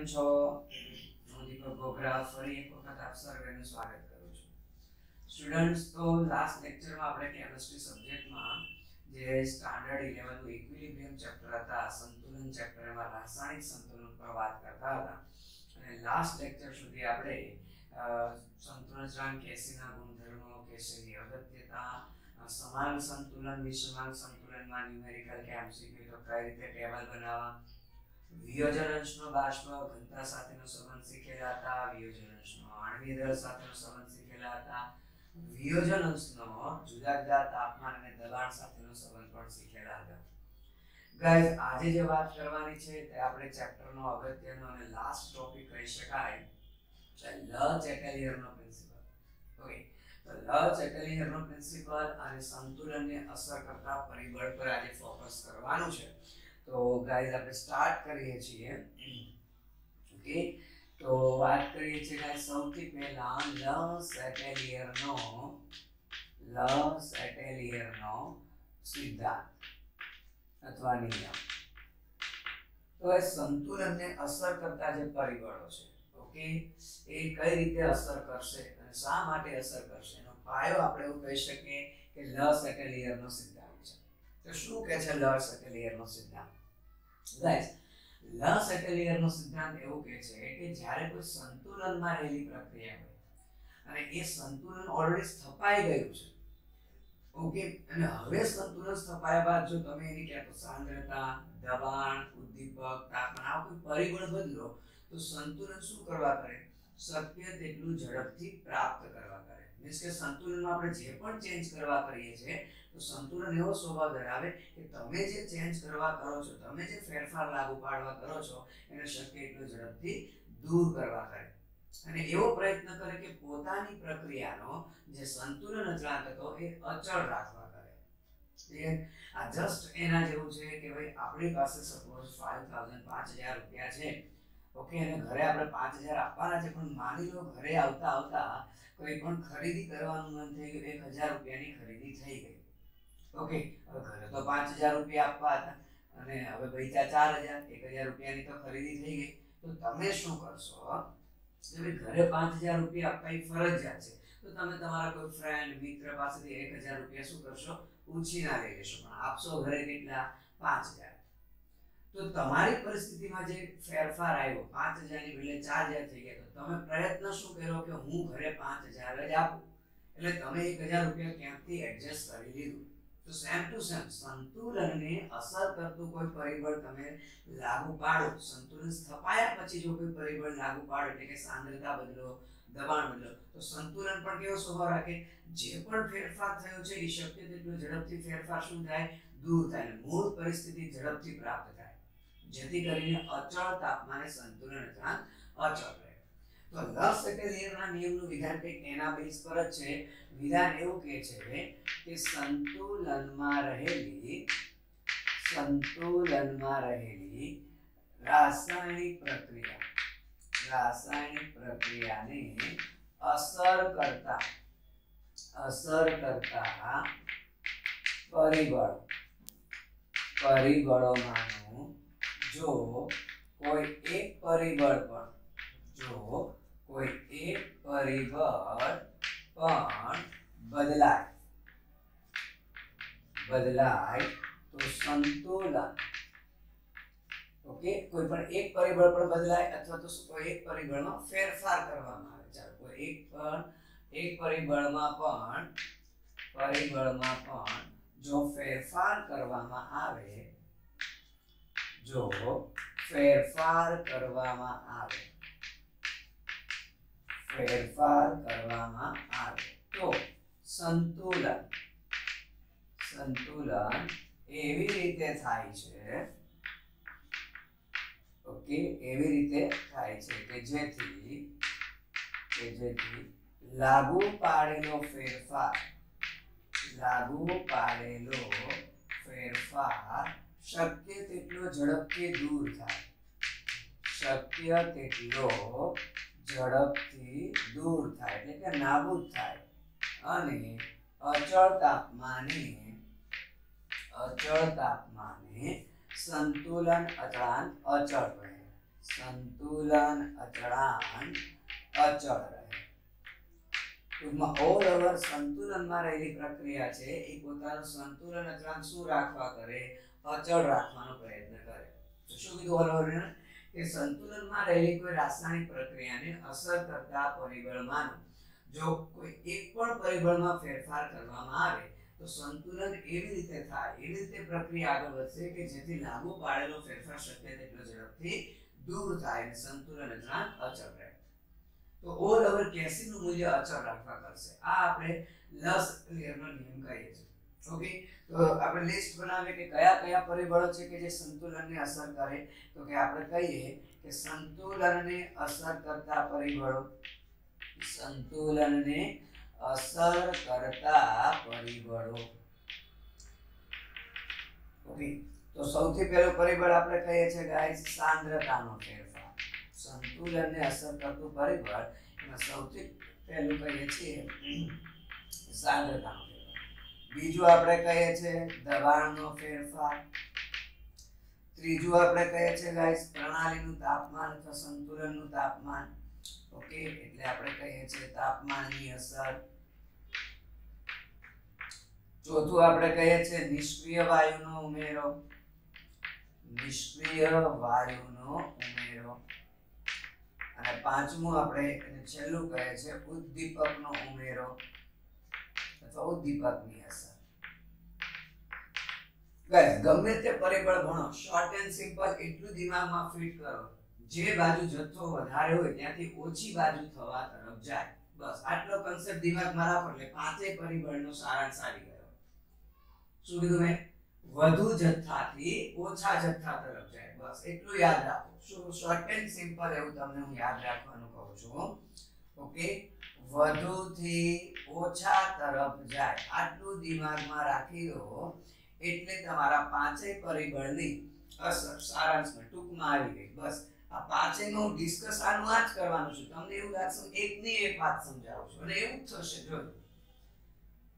કેમ છો? હું દીપક ગોગરા ફરી એક વખત આપ સર્વેનું સ્વાગત કરું છું. સ્ટુડન્ટ્સ, તો લાસ્ટ લેક્ચરમાં આપણે કેમિસ્ટ્રી સબ્જેક્ટમાં જે સ્ટાન્ડર્ડ 11 નું ઇક્વિલિબ્રિયમ ચેપ્ટર હતા, સંતુલન ચેપ્ટરમાં રાસાયણિક સંતુલન પર વાત કરતા હતા અને લાસ્ટ લેક્ચર સુધી આપણે સંતુલન અચળાંક કેસીના ગુણધર્મો, કેસીની અગત્યતા, સમાન સંતુલન, વિષમાન સંતુલનમાં ન્યુમેરિકલ કે એમસીક્યુ તો કઈ રીતે ટેબલ બનાવવા, વિયોજન અંશનો બાષ્પ ઘનતા સાથેનો સંબંધ શીખેલા હતા, વિયોજન અંશનો આણ્વીય દળ સાથેનો સંબંધ શીખેલા હતા, વિયોજન અંશનો જુદા જુદા તાપમાન અને દબાણ સાથેનો સંબંધ પણ શીખેલા હતા. ગાઈઝ, આજે જે વાત કરવાની છે તે આપણે ચેપ્ટરનો અગત્યનો અને લાસ્ટ ટોપિક કહી શકાય છે લ ચેટેલિયરનો પ્રિન્સિપલ. ઓકે, તો લ ચેટેલિયરનો પ્રિન્સિપલ અને સંતુલનને અસર કરતા પરિબળ પર આજે ફોકસ કરવાનું છે. તો ગાઈઝ આપણે સ્ટાર્ટ કરીએ છીએ. ઓકે, તો વાત કરીએ છીએ ગાઈઝ સૌથી પહેલા લ સેટેલિયરનો સિદ્ધાંત અથવા નિયમ. તો એ સંતુલનને અસર કરતા જે પરિબળો છે, ઓકે, એ કઈ રીતે અસર કરશે અને શા માટે અસર કરશે એનો પાયો આપણે એવું કહી શકીએ કે લ સેટેલિયરનો સિદ્ધાંત છે. તો શું કહે છે લ સેટેલિયરનો સિદ્ધાંત? ગાઈસ, લ સેટેલિયરનો સિદ્ધાંત એવું કહે છે કે જ્યારે કોઈ સંતુલનમાં રહેલી પ્રક્રિયા હોય અને એ સંતુલન ઓલરેડી સ્થપાઈ ગયું છે, ઓકે, અને હવે સંતુલન સ્થપાયા બાદ જો તમે એની ક્યાં તો સાંદ્રતા, દબાણ, ઉદ્દીપક, તાપમાન આ કોઈ પરિબળ બદલો તો સંતુલન શું કરવા કરે? શક્ય તેટલું ઝડપથી પ્રાપ્ત કરવા કરે. મીન્સ કે સંતુલનમાં આપણે જે પણ ચેન્જ કરવા કરીએ છીએ તો સંતુલન એવો સ્વભાવ ધરાવે કે તમે જે ચેન્જ કરવા કરો છો, તમે જે ફેરફાર લાગુ પાડવા કરો છો એને શક્ય એટલું ઝડપથી દૂર કરવા કરે અને એવો પ્રયત્ન કરે કે પોતાની પ્રક્રિયાનો જે સંતુલન અચળાંક હતો એ અચળ રાખવા કરે. આ જસ્ટ એના જેવું છે કે ભાઈ આપણી પાસે સપોઝ 5000 રૂપિયા છે, ઓકે, અને ઘરે આપણે 5000 આપવાના છે, પણ માની લો ઘરે આવતા આવતા કોઈ પણ ખરીદી કરવાનું મન થઈ ગયું, 1000 રૂપિયાની ખરીદી થઈ ગઈ, ઓકે, હવે ઘરે તો 5000 રૂપિયા આપવા હતા અને હવે બચ્યા 4000, 1000 રૂપિયાની તો ખરીદી થઈ ગઈ. તો તમે શું કરશો? ઘરે 5000 રૂપિયા આપવા ફરજિયાત છે, તો તમે તમારા કોઈ ફ્રેન્ડ, મિત્ર પાસેથી 1000 રૂપિયા શું કરશો? ઉછીના લઈ લેશો, પણ આપશો ઘરે કેટલા? 5000. તો તમારી પરિસ્થિતિમાં જે ફેરફાર આવ્યો, 5000 ની બદલે 4000 થઈ ગયા, તો તમે પ્રયત્ન શું કર્યો કે હું ઘરે 5000 જ આપું, એટલે તમે 1000 રૂપિયા ક્યાંકથી એડજસ્ટ કરી લીધું. તો સેમ ટુ સેમ સંતુલનને અસર કરતું કોઈ પરિબળ તમે લાગુ પાડો, સંતુલન સ્થપાયા પછી જો કોઈ પરિબળ લાગુ પાડો, એટલે કે સાંદ્રતા બદલો, દબાણ બદલો, તો સંતુલન પણ કેવો સ્વભાવ રાખે? જે પણ ફેરફાર થયો છે એ શક્ય તેટલો ઝડપથી ફેરફાર શું થાય? દૂર થાય, મૂળ પરિસ્થિતિ ઝડપથી પ્રાપ્ત થાય, જેથી કરીને અચળ તાપમાને સંતુલન અચળાંક અચળ રહે. તો લ સેટેલિયરના નિયમનું વિધાન કંઈક એના બેઝ પર જ છે. વિધાન એવું કહે છે કે સંતુલનમાં રહેલી રાસાયણિક પ્રક્રિયાને અસર કરતા પરિબળોમાંનું જો કોઈ એક પરિબળ પણ બદલાય તો સંતુલન, ઓકે, કોઈ પણ એક પરિબળ પણ બદલાય અથવા તો કોઈ એક પરિબળમાં ફેરફાર કરવામાં આવે. ચાલો, કોઈ એક પરિબળમાં પણ જો ફેરફાર કરવામાં આવે તો સંતુલન એવી રીતે થાય છે, ઓકે, એવી રીતે થાય છે કે જેથી લાગુ પાડેલો ફેરફાર શક્ય તેટલો ઝડપથી દૂર થાય, એટલે કે નાબૂદ થાય અને અચળ તાપમાને સંતુલન અચળાંક અચળ રહે. સંતુલન અચળાંક અચળ રહે. ટૂંકમાં ઓલ ઓવર સંતુલનમાં રહેલી પ્રક્રિયા છે એ પોતાનું સંતુલન અચળાંક શું રાખવા કરે? અચળ રાખવાનો પ્રયત્ન કરે. તો શું કીધું ઓલ ઓવર કે સંતુલનમાં રહેલી કોઈ રાસાયણિક પ્રક્રિયાને અસર કરતા પરિબળમાંનો જો કોઈ એક પણ પરિબળમાં ફેરફાર કરવામાં આવે તો સંતુલન એવી રીતે થાય, એવી રીતે પ્રક્રિયા આગળ વધશે કે જેથી લાગુ પાડેલો ફેરફાર શક્ય તેટલો ઝડપથી દૂર થાય અને સંતુલન અચળાંક અચળ રહે. તો ઓલ ઓવર કેસીનું મૂલ્ય અચળ રાખવા કરશે. આ આપણે લસ ક્લિયરનો નિયમ કહીએ છીએ. ઓકે, તો આપણે લિસ્ટ બનાવીએ કે કયા કયા પરિબળો છે કે જે સંતુલનને અસર કરે. તો કે આપણે કહીએ કે સંતુલનને અસર કરતા પરિબળો, સંતુલનને અસર કરતા પરિબળો. ઓકે, તો સૌથી પહેલું પરિબળ આપણે કહીએ છીએ ગાઈસ સાંદ્રતાનો ફેરફાર. સંતુલનને અસર કરતું પરિબળ એમાં સૌથી પહેલું કહીએ છીએ સાંદ્રતાનો ફેરફાર. બીજું આપણે કહીએ છીએ દબાણનો ફેરફાર. ત્રીજું આપણે કહીએ છીએ ગાઈસ પ્રણાલીનું તાપમાન અથવા સંતુલનનું તાપમાન. ઓકે, એટલે આપણે કહીએ છીએ તાપમાનની અસર. ચોથું આપણે કહીએ છીએ નિષ્ક્રિય વાયુનો ઉમેરો, નિષ્ક્રિય વાયુનો ઉમેરો. અને પાંચમું આપણે છેલ્લું કહે છે ઉદ્દીપકનો ઉમેરો અથવા ઉદ્દીપકની અસર. ગાઈસ ગમે તે પરિબળ ભણો, શોર્ટ એન્ડ સિમ્પલ એટલું દિમાગમાં ફિટ કરો, જે બાજુ જથ્થો વધારે હોય ત્યાંથી ઓછી બાજુ થવા તરફ જાય. બસ આટલો કન્સેપ્ટ દિમાગમાં રાખો એટલે પાંચેય પરિબળનો સારાંશ આવી ગયો. શું કીધું મેં? વધુ જથ્થાથી ઓછા જથ્થા તરફ જાય. બસ એટલું યાદ રાખો. શું શોર્ટ એન્ડ સિમ્પલ એવું તમને હું યાદ રાખવાનું કહું છું. ઓકે, વધુથી ઓછા તરફ જાય આટલું દિમાગમાં રાખી દો એટલે તમારા પાંચેય પરિબળની અસર સારાંશમાં ટૂંકમાં આવી ગઈ. બસ આ પાંચેયનું ડિસ્કસ આનું આ જ કરવાનું છે. તમને એવું લાગશે એકની એક વાત સમજાવું છું અને એવું જ થશે. જોજો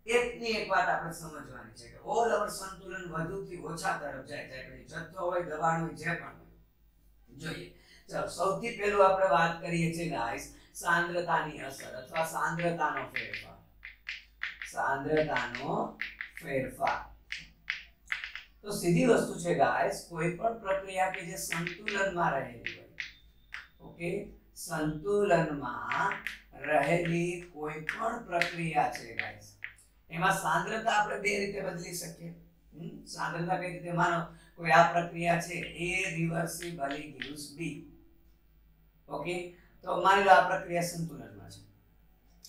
એકની એક વાત આપણે સમજવાની છે કે ઓલ ઓવર સંતુલન વધુથી ઓછા તરફ જાય, ચાહે પછી જથ્થો હોય, દબાણ હોય, જે પણ હોય. જોઈએ, ચાલો સૌથી પહેલું આપણે વાત કરીએ છીએ ગાઈસ સાંદ્રતાની અસર અથવા સાંદ્રતાનો ફેરફાર. સાંદ્રતાનો ફેરફાર તો સીધી વસ્તુ છે ગાઈસ, કોઈ પણ પ્રક્રિયા કે જે સંતુલનમાં રહેલી હોય, ઓકે, સંતુલનમાં રહેલી કોઈ પણ પ્રક્રિયા છે ગાઈસ, એમાં સાંદ્રતા આપણે બે રીતે બદલી શકીએ. સાંદ્રતા કઈ રીતે? માનો કોઈ આ પ્રક્રિયા છે A રિવર્સિબલી gives B. ઓકે, તો માની લો આ પ્રક્રિયા સંતુલનમાં છે.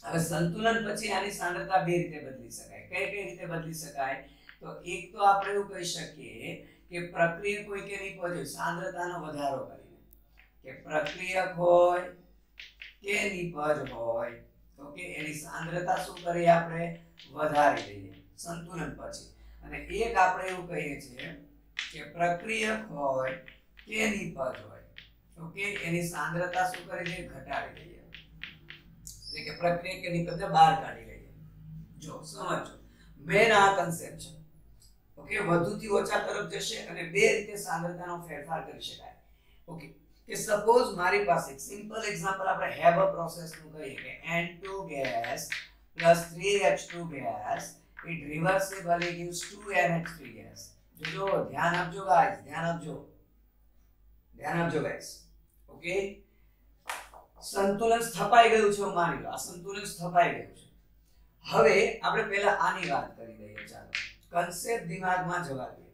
હવે સંતુલન પછી આની સાંદ્રતા બે રીતે બદલી શકાય. કઈ કઈ રીતે બદલી શકાય? તો એક તો આપણે એવું કહી શકીએ કે પ્રક્રિયક હોય કે નિપજ હોય, સાંદ્રતાનો વધારો કરીને, કે પ્રક્રિયક હોય કે નિપજ હોય, ઓકે, એની સાંદ્રતા શું કરીએ આપણે? વધારી દઈએ સંતુલન પછી. અને એક આપણે એવું કહીએ છીએ કે પ્રક્રિયક હોય કે નિપજ હોય, ઓકે, એની સાંદ્રતા શું કરી દઈએ? ઘટાડી દઈએ. એટલે કે પ્રક્રિયક કે નિપજને બહાર કાઢી લઈએ. જો સમજો, મેન આ કન્સેપ્ટ છે. ઓકે, વધુથી ઓછા તરફ જશે અને બે રીતે સાંદ્રતાનો ફેરફાર કરી શકાય. ઓકે, કે સપોઝ મારી પાસે એક સિમ્પલ એક્ઝામ્પલ આપણે હેબર પ્રોસેસ નું કહીએ કે N2 gas plus 3H2 gas it reversibly gives 2NH3 gas. જો ધ્યાન આપજો ગાઈસ, ધ્યાન આપજો ગાઈસ. ઓકે, સંતુલન સ્થપાઈ ગયું છે, માની લો આ સંતુલન સ્થપાઈ ગયું છે. હવે આપણે પહેલા આની વાત કરી દઈએ. ચાલો કન્સેપ્ટ દિમાગમાં જવા દઈએ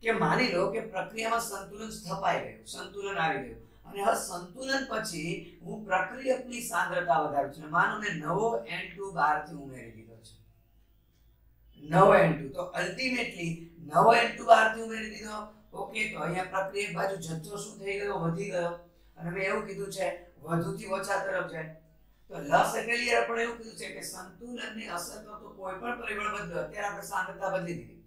કે માની લો કે પ્રક્રિયામાં સંતુલન સ્થપાઈ ગયું, સંતુલન આવી ગયું અને હવે સંતુલન પછી હું પ્રક્રિયકની સાંદ્રતા વધારું છું. માનો મેં નવો N2 બહારથી ઉમેરી દીધો છે, નવો N2. તો અલ્ટિમેટલી નવો N2 બહારથી ઉમેરી દીધો. ઓકે, તો અહીંયા પ્રક્રિયક બાજુ જથ્થો શું થઈ ગયો? વધી ગયો. અને મેં એવું કીધું છે વધુથી ઓછા તરફ જાય. તો લસ ક્લિયર પણ એવું કીધું છે કે સંતુલનને અસર કરતો કોઈ પણ પરિબળ બદલો. અત્યારે આપણે સાંદ્રતા બદલી દીધી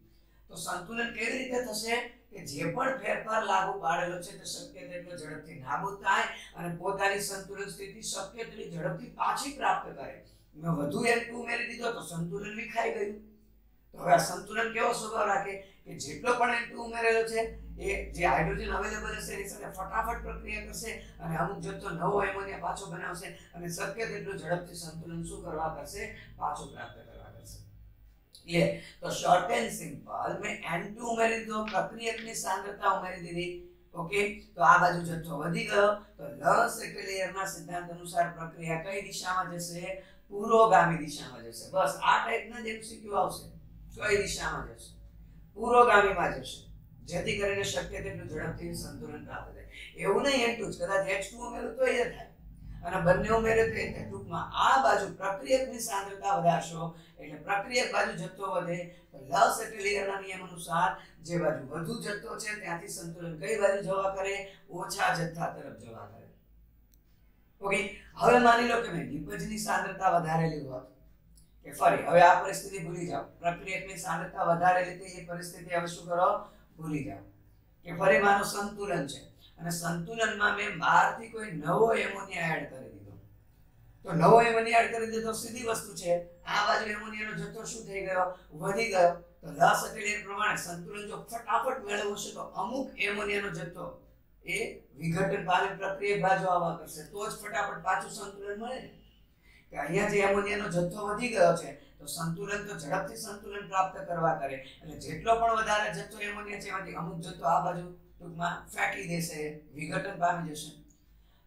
તો સંતુલન કેવી રીતે થશે? કે જે પણ ફેરફાર લાગુ પાડેલો છે તે શક્ય તેટલો ઝડપથી નાબૂદ થાય અને પોતાની સંતુલન સ્થિતિ શક્ય તેટલી ઝડપથી પાછી પ્રાપ્ત કરે. મેં વધુ N2 ઉમેરી દીધો તો સંતુલન વિખાઈ ગયું. તો હવે આ સંતુલન કેવો સ્વભાવ રાખે કે જેટલો પણ N2 ઉમેરેલો છે એ જે હાઇડ્રોજન અવેલેબલ હશે એની સાથે ફટાફટ પ્રક્રિયા કરશે અને અમુક જથ્થો નવો એમોનિયા પાછો બનાવશે અને શક્ય તેટલું ઝડપથી સંતુલન શું કરવા કરશે, પાછું પ્રાપ્ત કરવા કરશે. ક્લિયર? તો શોર્ટ એન્ડ સિમ્પલ મેં N2 ઉમેરી દીધો, પ્રક્રિયકની સાંદ્રતા ઉમેરી દીધી. ઓકે, તો આ બાજુ જથ્થો વધી ગયો તો લસ એટલે લેયરના સિદ્ધાંત અનુસાર પ્રક્રિયા કઈ દિશામાં જશે, પુરોગામી દિશામાં જશે. બસ આ ટાઈપના જ MCQ આવશે. કઈ દિશામાં જશે, પુરોગામીમાં જશે, જેથી કરીને શક્ય તેટલું ઝડપથી સંતુલન પ્રાપ્ત થાય. એવું નહીં N2 જ, કદાચ H2 ઉમેરો તો એ થાય અને બંને ઉમેરે તો એ થાય. ટૂંકમાં આ બાજુ પ્રક્રિયકની સાંદ્રતા વધારશો એટલે પ્રક્રિયક બાજુ જથ્થો વધે. લસ એટલે લેયરના નિયમ અનુસાર જે બાજુ વધુ જથ્થો છે ત્યાંથી સંતુલન કઈ બાજુ જવા કરે, ઓછા જથ્થા તરફ જવા કરે. ઓકે, હવે માની લો કે મેં નિપજની સાંદ્રતા વધારેલી હોત કે ફરી હવે આ પરિસ્થિતિ ભૂલી જાઓ, પ્રક્રિયકની સાંદ્રતા વધારેલી હતી એ પરિસ્થિતિ હવે શું કરો, ભૂલી જાઓ કે ફરી માનો સંતુલન છે અને સંતુલનમાં મેં બહારથી કોઈ નવો એમોનિયા એડ કરી દીધો. તો નવો એમોનિયા એડ કરી દીધો સીધી વસ્તુ છે, આ બાજુ એમોનિયાનો જથ્થો શું થઈ ગયો, વધી ગયો. તો લસ એટલે એ પ્રમાણે સંતુલન જો ફટાફટ મેળવવું છે તો અમુક એમોનિયાનો જથ્થો એ વિઘટન પામી પ્રક્રિયા બાજુ આવવા કરશે તો જ ફટાફટ પાછું સંતુલન મળે ને. કે અહીંયા જે એમોનિયાનો જથ્થો વધી ગયો છે તો સંતુલન તો ઝડપથી સંતુલન પ્રાપ્ત કરવા કરે એટલે જેટલો પણ વધારે જથ્થો એમોનિયા છે એમાંથી અમુક જથ્થો આ બાજુ ટૂંકમાં ફેંકી દેશે, વિઘટન પામી જશે.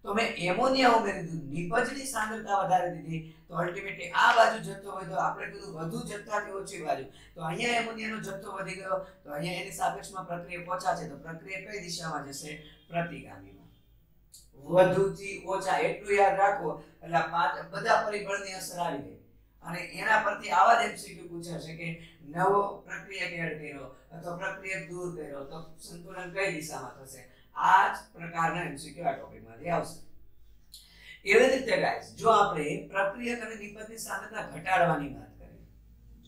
તો મેં એમોનિયા ઉમેરી દીધું, નિપજની સાંદ્રતા વધારી દીધી તો અલ્ટિમેટલી આ બાજુ જથ્થો વધ્યો. આપણે કીધું વધુ જથ્થાથી ઓછી બાજુ, તો અહીંયા એમોનિયાનો જથ્થો વધી ગયો તો અહીંયા એની સાપેક્ષમાં પ્રક્રિયા પહોંચા છે તો પ્રક્રિયા કઈ દિશામાં જશે, પ્રતિગામીમાં. વધુથી ઓછા એટલું યાદ રાખો એટલે બધા પરિબળની અસર આવી ગઈ અને એના પરથી આવા જ MCQ પૂછાશે કે નવો પ્રક્રિયક એડ કર્યો અથવા પ્રક્રિયક દૂર કર્યો તો સંતુલન કઈ દિશામાં થશે. આ જ પ્રકારના MCQ આ ટોપિકમાંથી આવશે. એવી રીતે ગાઈસ જો આપણે પ્રક્રિયક અને નિપજની સાંદ્રતા ઘટાડવાની વાત કરીએ,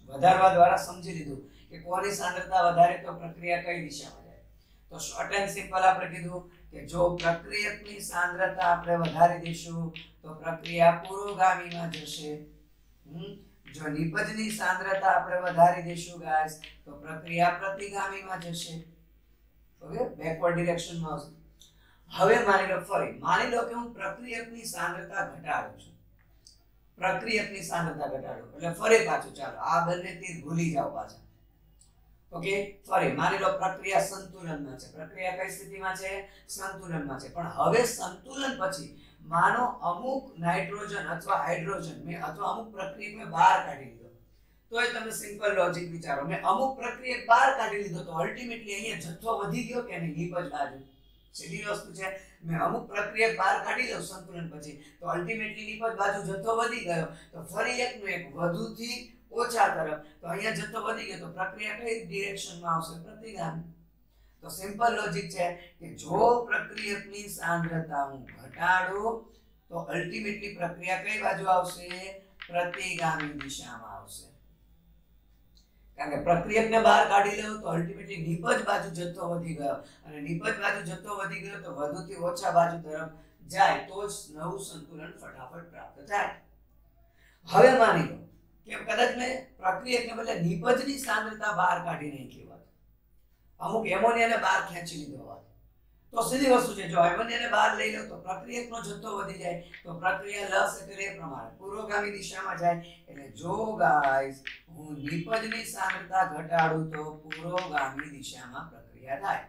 વધારવા દ્વારા સમજી લીધું કે કોની સાંદ્રતા વધારે તો પ્રક્રિયા કઈ દિશામાં જાય. તો શોર્ટ એન્ડ સિમ્પલ આપણે કીધું કે જો પ્રક્રિયકની સાંદ્રતા આપણે વધારી દઈશું તો પ્રક્રિયા પુરોગામીમાં જશે. જો નિપજની સાંદ્રતા આપણે વધારી દઈશું ગાઈસ તો પ્રક્રિયા પ્રતિગામીમાં જશે. ઓકે, બેકવર્ડ ડિરેક્શનમાં આવશે. હવે માની લો કે હું પ્રક્રિયકની સાંદ્રતા ઘટાડું છું, પ્રક્રિયકની સાંદ્રતા ઘટાડું એટલે ફરી પાછું ચાલો આ બંને તીર ભૂલી જાઓ પાછા. ઓકે, ફરી માની લો પ્રક્રિયા સંતુલનમાં છે, પ્રક્રિયા કઈ સ્થિતિમાં છે, સંતુલનમાં છે. પણ હવે સંતુલન પછી માનો અમુક નાઇટ્રોજન અથવા હાઇડ્રોજન મેં અથવા અમુક પ્રક્રિયક મેં બહાર કાઢી લીધો, તોય તમે સિમ્પલ લોજિક વિચારો, મેં અમુક પ્રક્રિયક બહાર કાઢી લીધો તો અલ્ટિમેટલી અહીંયા જથ્થો વધી ગયો કે નહીં, નિપજ બાજુ. સીધી વસ્તુ છે, મેં અમુક પ્રક્રિયક બહાર કાઢી લઉં સંતુલન પછી તો અલ્ટિમેટલી નિપજ બાજુ જથ્થો વધી ગયો તો ફરી એકનું એક વધુથી ઓછા તરફ, તો અહીંયા જથ્થો વધી ગયો તો પ્રક્રિયા કઈ ડિરેક્શનમાં આવશે, પ્રતિગામી. તો સિમ્પલ લોજિક છે કે જો પ્રક્રિયકની સાંદ્રતા હું ઘટાડું તો અલ્ટિમેટલી પ્રક્રિયા કઈ બાજુ આવશે, પ્રતિગામી દિશામાં આવશે. કારણ કે પ્રક્રિયકને બહાર કાઢી લો તો અલ્ટિમેટલી નિપજ બાજુ જથ્થો વધી ગયો અને નિપજ બાજુ જથ્થો વધી ગયો તો વધુથી ઓછા બાજુ તરફ જાય તો જ નવું સંતુલન ફટાફટ પ્રાપ્ત થાય. હવે માની લો કે કદાચ મેં પ્રક્રિયકને બદલે નિપજની સાંદ્રતા બહાર કાઢી નાખી હોત, અમુક એમોનિયાને બહાર ખેંચી લીધો હોત તો સીધી વસ્તુ છે, જો એમોનિયાને બહાર લઈ લો તો પ્રક્રિયકનો જથ્થો વધી જાય તો પ્રક્રિયા લસ એટલે એ પ્રમાણે પુરોગામી દિશામાં જાય. એટલે જો ગાઈસ હું નિપજની સાંદ્રતા ઘટાડું તો પુરોગામી દિશામાં પ્રક્રિયા થાય.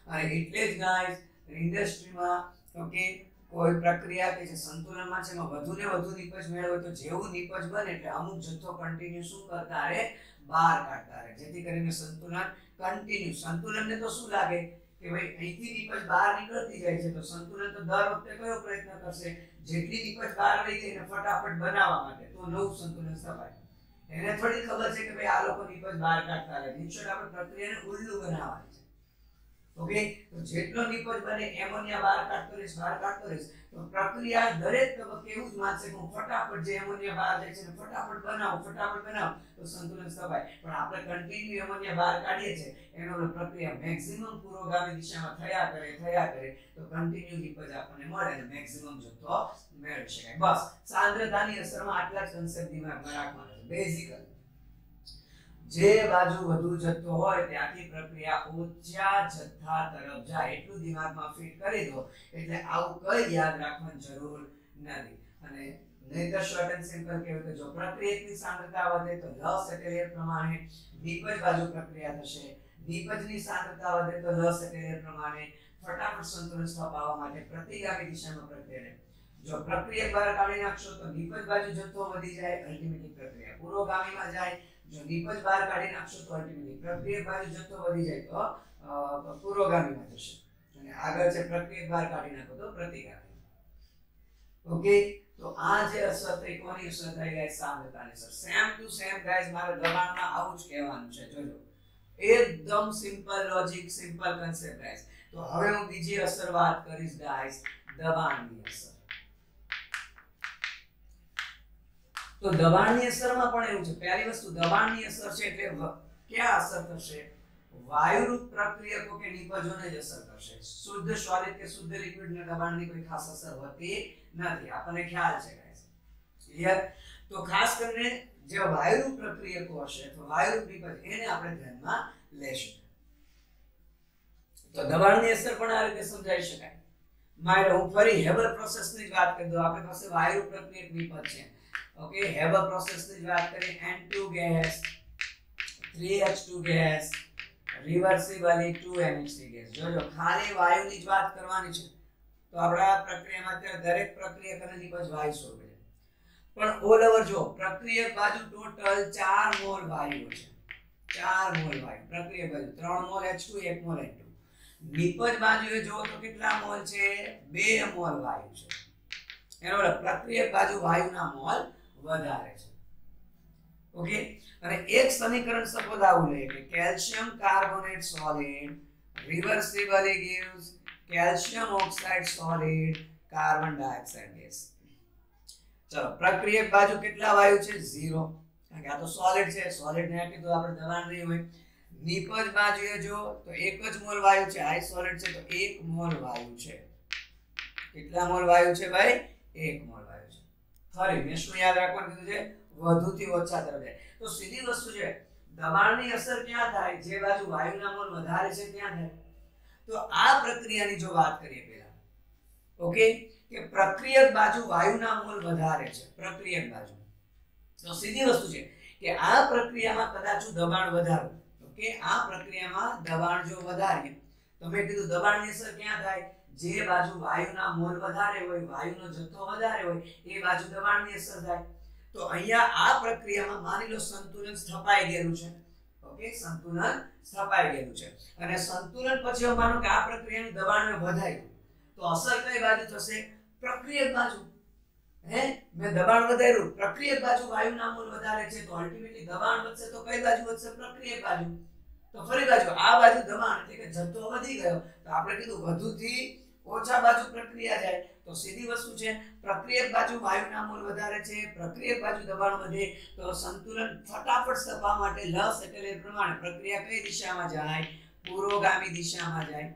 અને એટલે જ ગાઈસ ઇન્ડસ્ટ્રીમાં ઓકે કોઈ પ્રક્રિયા કે જે સંતુલનમાં છે એમાં વધુ ને વધુ નિપજ મેળવે તો જેવું નિપજ બને એટલે અમુક જથ્થો કન્ટિન્યુ શું કરતા રહે, બહાર કાઢતા રહે, જેથી કરીને સંતુલન કન્ટિન્યુ. સંતુલનને તો શું લાગે કે ભાઈ અહીંથી નિપજ બહાર નીકળતી જાય છે તો સંતુલન તો દર વખતે કયો પ્રયત્ન કરશે, જેટલી નિપજ બહાર રહી ગઈ એને ફટાફટ બનાવવા માટે તો નવું સંતુલન સ્થપાય. એને થોડી ખબર છે કે ભાઈ આ લોકો નિપજ બહાર કાઢતા રહે, નિશ્ચિત આપણે પ્રક્રિયાને ઉલ્લુ બનાવવાની છે. ઓકે, તો જેટલો નિપજ બને એમોનિયા બહાર કાઢતો રહીશ તો પ્રક્રિયા દરેક તબક્કે એવું જ માનશે કે હું ફટાફટ જે એમોનિયા બહાર જાય છે ફટાફટ બનાવું તો સંતુલન સ્થપાય. પણ આપણે કન્ટિન્યુ એમોનિયા બહાર કાઢીએ છીએ એનો પ્રક્રિયા મેક્સિમમ પુરોગામી દિશામાં થયા કરે તો કન્ટિન્યુ નિપજ આપણને મળે અને મેક્સિમમ જથ્થો મેળવી શકાય. બસ સાંદ્રતાની અસરમાં આટલા જ કન્સેપ્ટ દિમાગમાં રાખવાના છે બેઝિકલી. જે બાજુ વધુ જથ્થો હોય ત્યાંથી પ્રક્રિયા ઓછા જથ્થા તરફ જાય એટલું દિમાગમાં ફિટ કરી દો એટલે આવું કઈ યાદ રાખવાની જરૂર નથી. અને નહીતર શોર્ટ એન્ડ સિમ્પલ કહેવું કે જો પ્રક્રિયકની સાંદ્રતા વધે તો લ સેટેલાઇટ પ્રમાણે નિપજ બાજુ પ્રક્રિયા થશે, નિપજની સાંદ્રતા વધે તો લ સેટેલાઇટ પ્રમાણે ફટાફટ સંતુલન સ્થાપવા માટે પ્રતિગામી દિશામાં પ્રક્રિયા. જો પ્રક્રિયક બહાર કાઢી નાખશો તો નિપજ બાજુ જથ્થો વધી જાય, અલ્ટિમેટલી પ્રક્રિયા પુરોગામીમાં જાય. જો નિપજ બહાર કાઢી નાખશો તો અલ્ટિમેટલી પ્રક્રિયક બાજુ જથ્થો વધી જાય તો પુરોગામીમાં જશે અને આગળ છે પ્રક્રિયક બહાર કાઢી નાખો તો પ્રતિગામી. ઓકે, તો આ જે અસર થઈ કોની અસર થઈ ગાઈસ? સાંદ્રતાની અસર. સેમ ટુ સેમ ગાઈસ મારે દબાણમાં આવું જ કહેવાનું છે. જોજો એકદમ simple logic, simple concept guys. તો હવે હું બીજી અસર વાત કરીશ ગાઈસ, દબાણની અસર. તો દબાણની અસરમાં પણ એવું છે. પહેલી વસ્તુ દબાણની અસર છે એટલે ક્યાં અસર થશે? વાયુરૂપ પ્રક્રિયકો કે નિપજોને જ અસર કરશે. શુદ્ધ સોલિડ કે શુદ્ધ લિક્વિડ ને દબાણની કોઈ ખાસ અસર હોતી નથી, આપણને ખ્યાલ છે ગાઈસ. ક્લિયર? તો ખાસ કરીને જે વાયુરૂપ પ્રક્રિયકો હશે તો વાયુરૂપ નિપજ એને આપણે ધ્યાનમાં લેશું. તો દબાણની અસર પણ આ રીતે સમજાવી શકાય. મારે હું ફરી હેબર પ્રોસેસની જ વાત કરી દઉં. આપણી પાસે વાયુરૂપ પ્રક્રિયક નિપજ છે. ઓકે, હેબર પ્રોસેસની જ વાત કરીએ. N2 gas, 3H2 gas, રિવર્સિબલી 2NH3 gas. જોજો ખાલી વાયુની જ વાત કરવાની છે તો આપણા પ્રક્રિયામાં અત્યારે દરેક પ્રક્રિયક અને નિપજ વાયુ સ્વરૂપે છે. પણ ઓલ ઓવર જો પ્રક્રિયક બાજુ ટોટલ 4 મોલ વાયુ છે. 4 મોલ વાયુ પ્રક્રિયક બાજુ, 3 મોલ H2, 1 મોલ N2. નિપજ બાજુએ જો તો કેટલા મોલ છે? 2 મોલ વાયુ છે. એનો મતલબ પ્રક્રિયક બાજુ વાયુના મોલ વધારે છે. ઓકે, અને એક સમીકરણ સપોઝ આવું લઈએ કે calcium carbonate solid reversibly gives calcium oxide solid carbon dioxide gas. ચલો પ્રક્રિયક બાજુ કેટલા વાયુ છે? 0, કારણ કે આ તો સોલિડ છે. સોલિડ ને કીધું આપણે દબાણ નહીં હોય. નિપજ બાજુએ જો તો 1 જ મોલ વાયુ છે. હાઈ સોલિડ છે તો 1 મોલ વાયુ છે. કેટલા મોલ વાયુ છે ભાઈ? 1 મોલ વાયુ છે. ફરી મેં શું યાદ રાખવાનું કીધું છે? વધુથી ઓછા તરફ જાય. તો સીધી વસ્તુ છે દબાણની અસર ક્યાં થાય? જે બાજુ વાયુના મોલ વધારે છે ત્યાં થાય. તો આ પ્રક્રિયાની જો વાત કરીએ પહેલા, ઓકે, કે પ્રક્રિયક બાજુ વાયુના મોલ વધારે છે. પ્રક્રિયક બાજુ તો સીધી વસ્તુ છે કે આ પ્રક્રિયામાં કદાચ દબાણ વધારું. ઓકે, આ પ્રક્રિયામાં દબાણ જો વધારીએ તો મેં કીધું દબાણની અસર ક્યાં થાય? જે બાજુ વાયુના મોલ વધારે હોય, વાયુનો જથ્થો વધારે હોય એ બાજુ દબાણની અસર થાય. તો અહીંયા આ પ્રક્રિયામાં માની લો સંતુલન સ્થપાઈ ગયેલું છે. ઓકે, સંતુલન સ્થપાઈ ગયેલું છે અને સંતુલન પછી માનો કે આ પ્રક્રિયાનું દબાણ વધાર્યું તો અસર કઈ બાજુ થશે? પ્રક્રિયક બાજુ. મેં દબાણ વધાર્યું, પ્રક્રિયક બાજુ વાયુના મોલ વધારે છે તો અલ્ટિમેટલી દબાણ વધશે તો કઈ બાજુ વધશે? પ્રક્રિયક બાજુ. તો ફરી બાજુ આ બાજુ દબાણ એટલે કે જથ્થો વધી ગયો તો આપણે કીધું વધુથી ઓછા બાજુ પ્રક્રિયા જાય. તો સીધી વસ્તુ છે પ્રક્રિયક બાજુ વાયુના મોલ વધારે છે, પ્રક્રિયક બાજુ દબાણ વધે તો સંતુલન ફટાફટ સ્થાપવા માટે લ સેટેલાઇટ પ્રમાણે પ્રક્રિયા કઈ દિશામાં જાય? પુરોગામી દિશામાં જાય.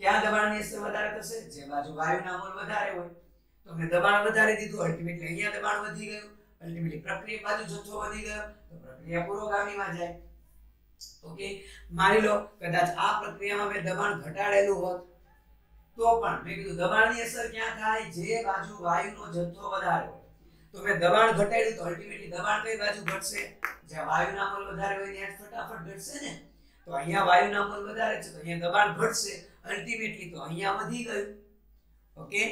ક્યાં દબાણની અસર વધારે થશે? જે બાજુ વાયુના મોલ વધારે હોય. તો મેં દબાણ વધારી દીધું, અલ્ટિમેટલી અહીંયા દબાણ વધી ગયું, અલ્ટિમેટલી પ્રક્રિયક બાજુ જથ્થો વધી ગયો તો પ્રક્રિયા પુરોગામીમાં જાય. ઓકે, માની લો કદાચ આ પ્રક્રિયામાં મેં દબાણ ઘટાડેલું હોત તો પણ મેં કીધું દબાણની અસર ક્યાં થાય? જે બાજુ વાયુનો જથ્થો વધારે હોય. તો મેં દબાણ ઘટાડ્યું તો અલ્ટિમેટલી દબાણ કઈ બાજુ ઘટશે? જ્યાં વાયુના મોલ વધારે હોય ત્યાં ફટાફટ ઘટશે ને. તો અહીંયા વાયુના મોલ વધારે છે તો અહીંયા દબાણ ઘટશે, અલ્ટિમેટલી તો અહીંયા વધી ગયું. ઓકે,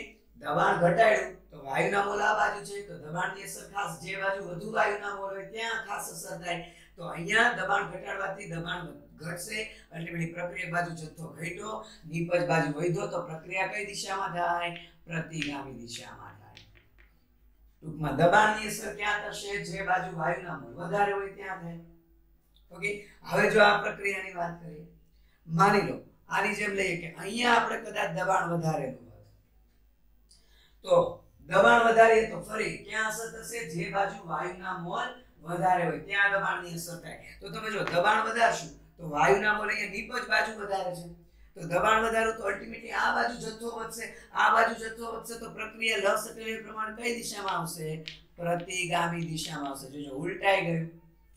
દબાણ ઘટાડ્યું તો વાયુના મોલ આ બાજુ છે તો દબાણની અસર ખાસ જે બાજુ વધુ વાયુના મોલ હોય ત્યાં ખાસ અસર થાય. તો અહીંયા દબાણ ઘટાડવાથી દબાણ ઘટશે, અલ્ટિમેટલી પ્રક્રિયક બાજુ જથ્થો ઘટ્યો, નિપજ બાજુ વધ્યો તો પ્રક્રિયા કઈ દિશામાં થાય? પ્રતિગામી દિશામાં થાય. ટૂંકમાં દબાણની અસર ક્યાં થશે? જે બાજુ વાયુના મોલ વધારે હોય ત્યાં થાય. ઓકે, હવે જો આ પ્રક્રિયાની વાત કરીએ, માની લો આની જેમ લઈએ કે અહીંયા આપણે કદાચ દબાણ વધારેલું હોય તો દબાણ વધારીએ તો ફરી ક્યાં અસર થશે? જે બાજુ વાયુના મોલ વધારે હોય ત્યાં દબાણની અસર થાય. તો તમે જો દબાણ વધારશું તો વાયુના મોલ અહીંયા નિપજ બાજુ વધારે છે તો દબાણ વધારો તો અલ્ટિમેટલી આ બાજુ જથ્થો વધશે, આ બાજુ જથ્થો વધશે તો પ્રક્રિયા લ સેટેલાઇટ પ્રમાણે કઈ દિશામાં આવશે? પ્રતિગામી દિશામાં આવશે. જોજો ઉલટાઈ ગયું.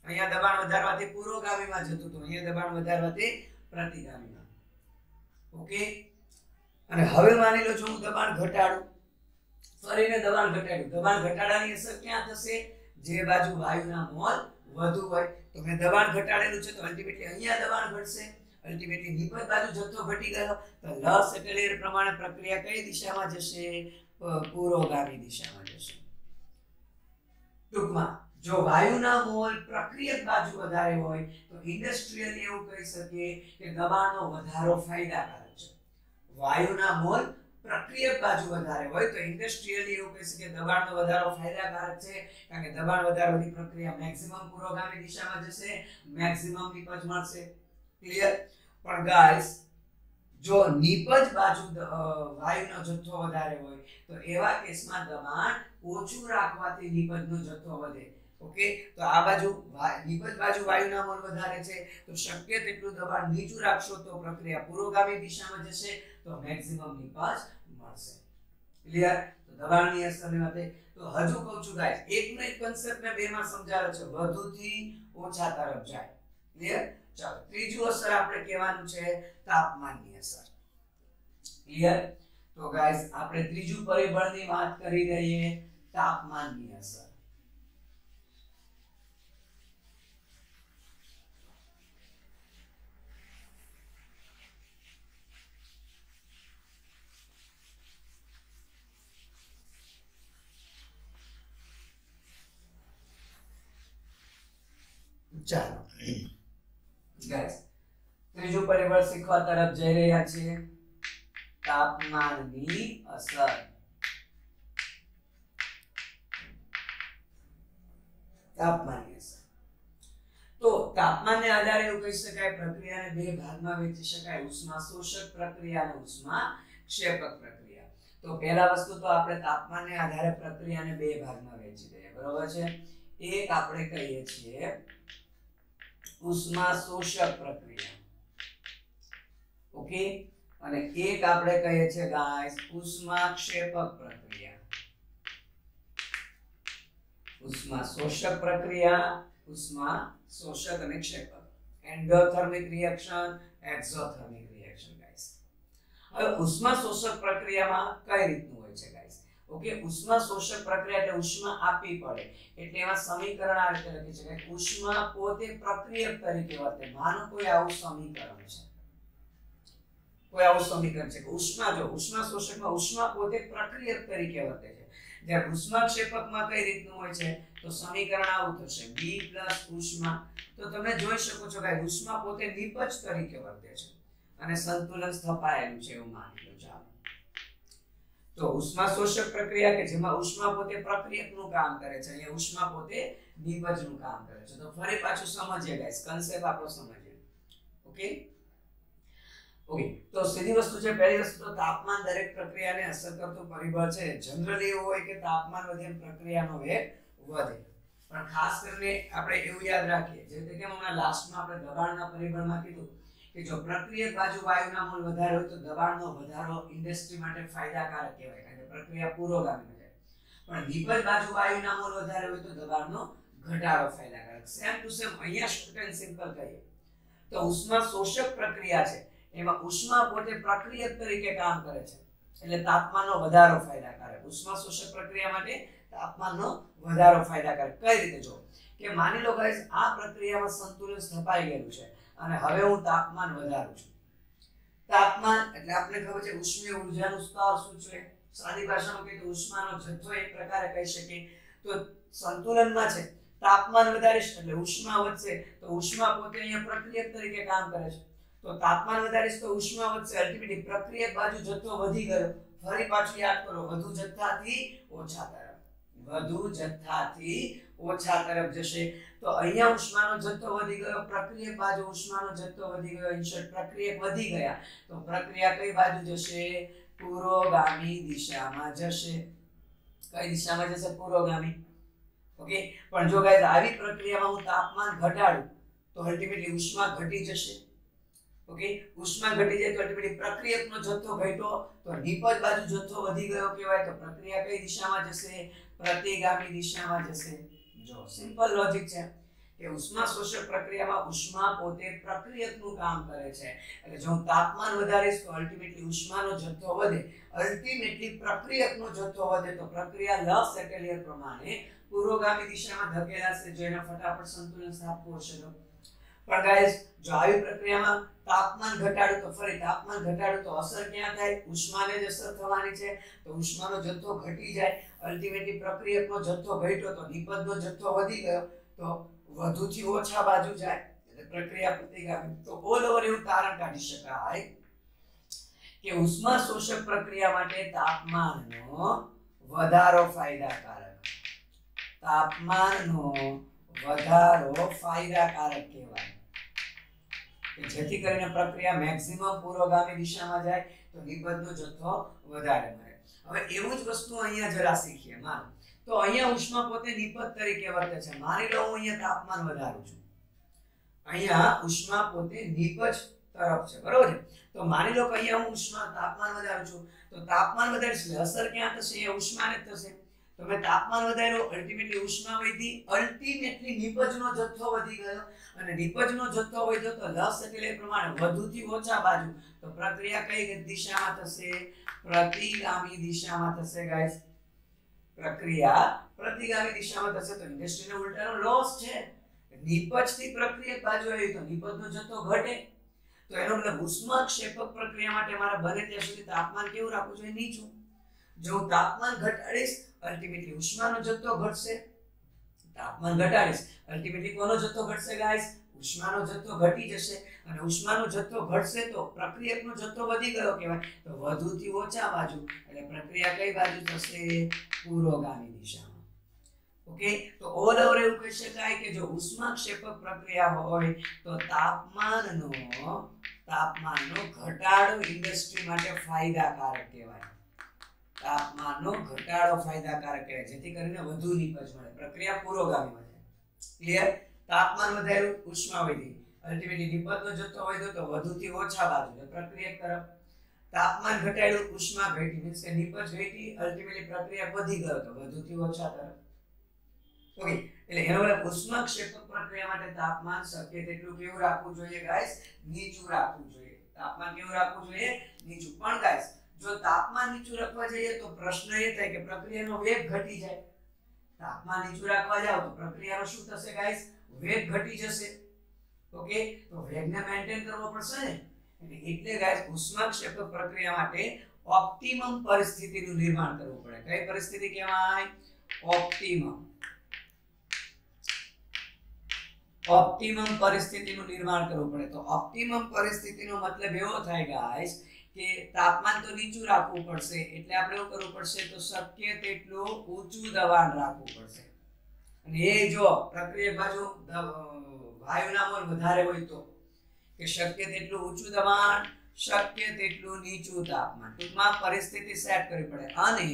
અહીંયા દબાણ વધારવાથી પુરોગામીમાં જતું હતું, અહીંયા દબાણ વધારવાથી પ્રતિગામીમાં. ઓકે. અને હવે માની લો જો હું દબાણ ઘટાડું, ફરીને દબાણ ઘટાડ્યું, દબાણ ઘટાડાની અસર ક્યાં થશે? જે બાજુ વાયુના મોલ વધુ હોય. તો મેં દબાણ ઘટાડેલું છે તો અલ્ટિમેટલી અહીંયા દબાણ ઘટશે, અલ્ટિમેટલી નિપજ બાજુ જથ્થો ઘટી ગયો. તો લ સેટેલાઇટ પ્રમાણે પ્રક્રિયા કઈ દિશામાં જશે? પુરોગામી દિશામાં જશે. ટૂંકમાં જો વાયુના મોલ પ્રક્રિયક બાજુ વધારે હોય તો ઇન્ડસ્ટ્રીયલી એવું કહી શકીએ કે દબાણનો વધારો ફાયદાકારક છે. વાયુના મોલ પ્રક્રિયક બાજુ વધારે હોય તો ઇન્ડસ્ટ્રીયલી એવું કહી શકીએ દબાણનો વધારો ફાયદાકારક છે, કારણ કે દબાણ વધારવાથી પ્રક્રિયા મેક્સિમમ પુરોગામી દિશામાં જશે, મેક્સિમમ નિપજ મળશે. ક્લિયર? પણ ગાઈસ જો નિપજ બાજુ વાયુનો જથ્થો વધારે હોય તો એવા કેસમાં દબાણ ઓછું રાખવાથી નિપજનો જથ્થો વધે. ઓકે. તો આ બાજુ નિપજ બાજુ વાયુના મોલ વધારે છે તો શક્ય તેટલું દબાણ નીચું રાખશો તો પ્રક્રિયા પુરોગામી દિશામાં જશે, તો મેક્સિમમ નિપજ મળશે. ક્લિયર? તો દબાણની અસરની વાત તો હજુ કહું છું ગાઈસ, એકનો એક કન્સેપ્ટ મેં બેમાં સમજાવ્યો છે, વધુથી ઓછા તરફ જાય. ક્લિયર? ચાલો ત્રીજું અસર આપણે કહેવાનું છે તાપમાનની અસર. ક્લિયર? તો ગાઈસ આપણે ત્રીજું પરિબળની વાત કરી દઈએ, તાપમાનની અસર. ચાલો ગાઈસ ત્રીજું પરિબળ શીખવા તરફ જઈ રહ્યા છીએ, તાપમાનની અસર. તાપમાનની અસર તો તાપમાનને આધારે એવું કહી શકાય પ્રક્રિયાને બે ભાગમાં વહેંચી શકાય, ઉષ્મા શોષક પ્રક્રિયા અને ઉષ્મા ક્ષેપક પ્રક્રિયા. તો પહેલા વસ્તુ તો આપણે તાપમાનને આધારે પ્રક્રિયાને બે ભાગમાં વહેંચી દઈએ. બરોબર છે? એક આપણે કહીએ છીએ ઉષ્મા શોષક પ્રક્રિયા. ઓકે. અને એક આપણે કહીએ છીએ ગાઈસ ઉષ્મા ક્ષેપક પ્રક્રિયા. ઉષ્મા શોષક પ્રક્રિયા, ઉષ્મા શોષક અને ક્ષેપક. Endothermic reaction, exothermic reaction guys. હવે ઉષ્મા શોષક પ્રક્રિયામાં કઈ રીતનું હોય છે ગાઈસ? ઓકે. ઉષ્મા શોષક પ્રક્રિયા એટલે ઉષ્મા આપવી પડે એટલે એમાં સમીકરણ આ રીતે લખી શકાય, ઉષ્મા પોતે પ્રક્રિયક તરીકે વર્તે. માનો કોઈ આવું સમીકરણ છે, કોઈ આવું સમીકરણ છે કે ઉષ્મા, જો ઉષ્મા શોષકમાં ઉષ્મા પોતે પ્રક્રિયક તરીકે વર્તે છે, જ્યારે ઉષ્મા ક્ષેપકમાં કઈ રીતનું હોય છે તો સમીકરણ આવું થશે, B + ઉષ્મા. તો તમે જોઈ શકો છો કે ઉષ્મા પોતે નિપજ તરીકે વર્તે છે અને સંતુલન સ્થપાયેલું છે એવું માની લો. ચાલો તો ઉષ્મા શોષક પ્રક્રિયા કે જેમાં ઉષ્મા પોતે પ્રક્રિયકનું કામ કરે છે, અહીંયા ઉષ્મા પોતે નિપજનું કામ કરે છે. તો ફરી પાછું સમજીએ ગાઈસ, કન્સેપ્ટ આપણો સમજીએ. ઓકે. ઓકે. તો સીધી વસ્તુ છે, પહેલી વસ્તુ તો તાપમાન દરેક પ્રક્રિયાને અસર કરતું પરિબળ છે. જનરલી એવું હોય કે તાપમાન વધે એમ પ્રક્રિયાનો વેગ વધે, પણ ખાસ કરીને આપણે એવું યાદ રાખીએ જે રીતે કે હમણાં લાસ્ટમાં આપણે દબાણના પરિબળમાં કીધું કે જો પ્રક્રિયક બાજુ વાયુના મોલ વધારે હોય તો દબાણનો વધારો ઇન્ડસ્ટ્રી માટે ફાયદાકારક કહેવાય, કારણ કે પ્રક્રિયા પુરોગામી જાય. પણ નિપજ બાજુ વાયુના મોલ વધારે હોય તો દબાણનો ઘટાડો ફાયદાકારક. સેમ ટુ સેમ અહીંયા શોર્ટ એન્ડ સિમ્પલ કહીએ તો ઉષ્મા શોષક પ્રક્રિયા છે એમાં ઉષ્મા પોતે પ્રક્રિયક તરીકે કામ કરે છે એટલે તાપમાનનો વધારો ફાયદાકારક. ઉષ્મા શોષક પ્રક્રિયા માટે તાપમાનનો વધારો ફાયદાકારક. કઈ રીતે? જો કે માની લો ગાઈસ આ પ્રક્રિયામાં સંતુલન સ્થપાઈ ગયું છે અને હવે હું તાપમાન વધારું છું. તાપમાન એટલે આપણે ખબર છે ઉષ્મીય ઊર્જાનું સ્તર સૂચવે. સાદી ભાષામાં કહીએ તો ઉષ્માનો જથ્થો એક પ્રકારે કહી શકીએ. તો સંતુલનમાં છે, તાપમાન વધારીશ એટલે ઉષ્મા વધશે, તો ઉષ્મા પોતે અહીંયા પ્રક્રિયક તરીકે કામ કરે છે. તો તાપમાન વધારીશ તો ઉષ્મા વધશે, અલ્ટિમેટલી પ્રક્રિયક બાજુ જથ્થો વધી ગયો. ફરી પાછું યાદ કરો, વધુ જથ્થાથી ઓછા તરફ, વધુ જથ્થાથી ઓછા તરફ જશે. તો અહીંયા ઉષ્માનો જથ્થો વધી ગયો, પ્રક્રિયક બાજુ ઉષ્માનો જથ્થો વધી ગયો, ઇન્શોર્ટ પ્રક્રિયક વધી ગયા તો પ્રક્રિયા કઈ બાજુ જશે? પુરોગામી દિશામાં જશે. કઈ દિશામાં જશે? પુરોગામી. ઓકે. પણ જો ગાઈસ આવી પ્રક્રિયામાં હું તાપમાન ઘટાડું તો અલ્ટિમેટલી ઉષ્મા ઘટી જશે. ઓકે ઉષ્મા ઘટી જાય તો અલ્ટિમેટલી પ્રક્રિયકનો જથ્થો ઘટ્યો તો નિપજ બાજુ જથ્થો વધી ગયો કહેવાય તો પ્રક્રિયા કઈ દિશામાં જશે પ્રતિગામી દિશામાં જશે જો સિમ્પલ લોજિક છે કે ઉષ્મા શોષક પ્રક્રિયામાં ઉષ્મા પોતે પ્રક્રિયકનું કામ કરે છે એટલે જો હું તાપમાન વધારીશ તો અલ્ટિમેટલી ઉષ્માનો જથ્થો વધે અલ્ટિમેટલી પ્રક્રિયકનો જથ્થો વધે તો પ્રક્રિયા લક્ષ સેટેલિયર પ્રમાણે પૂર્વગામી દિશામાં ધકેલાશે જો એને ફટાફટ સંતુલન સ્થાપવું હશે તો પણ ગાઈસ જો આવી પ્રક્રિયામાં તાપમાન ઘટાડું તો ફરી તાપમાન ઘટાડું તો અસર ક્યાં થાય ઉષ્માને જ અસર થવાની છે તો ઉષ્માનો જથ્થો ઘટી જાય અલ્ટિમેટલી પ્રક્રિયકનો જથ્થો ઘટ્યો તો નિપજનો જથ્થો વધી ગયો તો વધુથી ઓછા બાજુ જાય એટલે પ્રક્રિયા પ્રતિગામી તો ઓલ ઓવર એવું તારણ કાઢી શકાય કે ઉષ્મા શોષક પ્રક્રિયા માટે તાપમાનનો વધારો ફાયદાકારક તાપમાનનો વધારો ફાયદાકારક કહેવાય કે જેથી કરીને પ્રક્રિયા મેક્સિમમ પૂર્વગામી દિશામાં જાય તો નિપજનો જથ્થો વધારે મળે હવે એવું જ વસ્તુ અહીંયા જરા શીખીએ માનો તો અહીંયા ઉષ્મા પોતે નિપજ તરીકે વર્તે છે માની લો હું અહીંયા તાપમાન વધારું છું અહીંયા ઉષ્મા પોતે નિપજ તરફ છે બરોબર છે તો માની લો કે અહીંયા હું ઉષ્મા તાપમાન વધારું છું તો તાપમાન વધારીશ એટલે અસર ક્યાં થશે એ ઉષ્માને જ થશે તો મેં તાપમાન વધાર્યો અલ્ટિમેટલી ઉષ્મા વધી અલ્ટિમેટલી નિપજનો જથ્થો વધી ગયો અને નિપજનો જથ્થો વધ્યો તો લક્ષ એટલે પ્રમાણે વધુથી ઓછા બાજુ તો પ્રક્રિયા કઈ દિશામાં થશે પ્રતિગામી દિશામાં થશે ગાઈસ પ્રક્રિયા પ્રતિગામી દિશામાં થશે તો ઇન્ડસ્ટ્રીનો ઉલટાનો લોસ છે નિપજથી પ્રક્રિયક બાજુ આવી તો નિપજનો જથ્થો ઘટે તો એનો મતલબ ઉષ્માક્ષેપક પ્રક્રિયા માટે મારે બને ત્યાં સુધી તાપમાન કેવું રાખવું જોઈએ નીચું જો હું તાપમાન ઘટાડીશ અલ્ટિમેટલી ઉષ્માનો જથ્થો ઘટશે તાપમાન ઘટાડીશ અલ્ટિમેટલી કોનો જથ્થો ઘટશે ગાઈસ ઉષ્માનો જથ્થો ઘટી જશે અને ઉષ્માનો જથ્થો ઘટશે તો પ્રક્રિયકનો જથ્થો વધી ગયો કહેવાય તો વધુથી ઓછા બાજુ એટલે પ્રક્રિયા કઈ બાજુ થશે પૂર્વગામી દિશામાં ઓકે તો ઓલ ઓવર એવું કહી શકાય કે જો ઉષ્માક્ષેપક પ્રક્રિયા હોય તો તાપમાનનો ઘટાડો ઇન્ડસ્ટ્રી માટે ફાયદાકારક કહેવાય તાપમાનનો ઘટાડો ફાયદાકારક કહેવાય જેથી કરીને વધુ નિપજ મળે પ્રક્રિયા પૂર્વગામીમાં જાય ક્લિયર તાપમાન વધાર્યું ઉષ્મા વધી અલ્ટિમેટલી નિપજનો જથ્થો વધ્યો તો વધુથી ઓછા બાજુ પ્રક્રિયા તરફ તાપમાન ઘટાડ્યું ઉષ્મા ઘટી મીન્સ કે નિપજ ઘટી અલ્ટિમેટલી પ્રક્રિયા વધી ગયો તો વધુથી ઓછા તરફ ઓકે એટલે એનો મતલબ ઉષ્માક્ષેપક પ્રક્રિયા માટે તાપમાન શક્ય તેટલું કેવું રાખવું જોઈએ ગાઈસ નીચું રાખવું જોઈએ તાપમાન કેવું રાખવું જોઈએ નીચું પણ ગાઈસ જો તાપમાન નીચું રાખવા જઈએ તો પ્રશ્ન એ થાય કે પ્રક્રિયાનો વેગ ઘટી જાય તાપમાન નીચું રાખવા જાવ તો પ્રક્રિયાનો શું થશે ગાઈસ વેગ ઘટી જશે ઓકે તો વેગને મેન્ટેન કરવો પડશે ને એટલે ગાઈસ ઉષ્માક્ષેપક પ્રક્રિયા માટે ઓપ્ટિમમ પરિસ્થિતિનું નિર્માણ કરવું પડે કઈ પરિસ્થિતિ કહેવાય ઓપ્ટિમમ પરિસ્થિતિનું નિર્માણ કરવું પડે તો ઓપ્ટિમમ પરિસ્થિતિનો મતલબ એવો થાય ગાઈસ કે તાપમાન તો નીચું રાખવું પડશે એટલે આપણે એવું કરવું પડશે તો શક્ય તેટલું ઊંચું દબાણ રાખવું પડશે અને એ જો પ્રક્રિયા બાજુ વાયુના મોલ વધારે હોય તો કે શક્ય તેટલું ઊંચું દબાણ શક્ય તેટલું નીચું તાપમાન ટૂંકમાં પરિસ્થિતિ સેટ કરવી પડે અને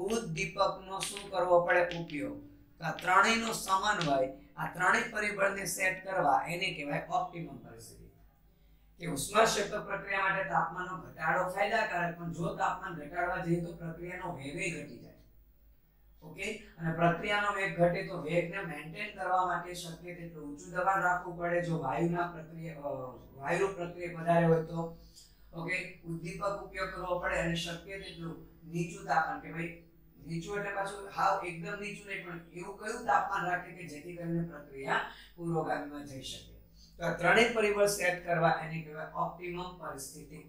ઉદ્દીપકનો શું કરવો પડે ઉપયોગ આ ત્રણેયનો સમન્વય આ ત્રણેય પરિબળને સેટ કરવા એને કહેવાય ઓપ્ટિમમ પરિસ્થિતિ કે ઉષ્માક્ષેપક પ્રક્રિયા માટે તાપમાનનો ઘટાડો ફાયદાકારક પણ જો તાપમાન ઘટાડવા જઈએ તો પ્રક્રિયાનો વેગ ઘટી જાય ઓકે અને પ્રક્રિયાનો વેગ ઘટે તો વેગને મેન્ટેન કરવા માટે શક્ય તેટલું ઊંચું દબાણ રાખવું પડે જો વાયુ પ્રક્રિયા વધારે હોય તો ઓકે ઉદ્દીપક ઉપયોગ કરવો પડે અને શક્ય તેટલું નીચું તાપમાન કે ભાઈ નીચું એટલે પાછું હાવ એકદમ નીચું નહીં પણ એવું કયું તાપમાન રાખે કે જેથી કરીને પ્રક્રિયા પૂર્વગામીમાં જઈ શકે તો આ ત્રણેય પરિબળ સેટ કરવા એને કહેવાય ઓપ્ટિમમ પરિસ્થિતિ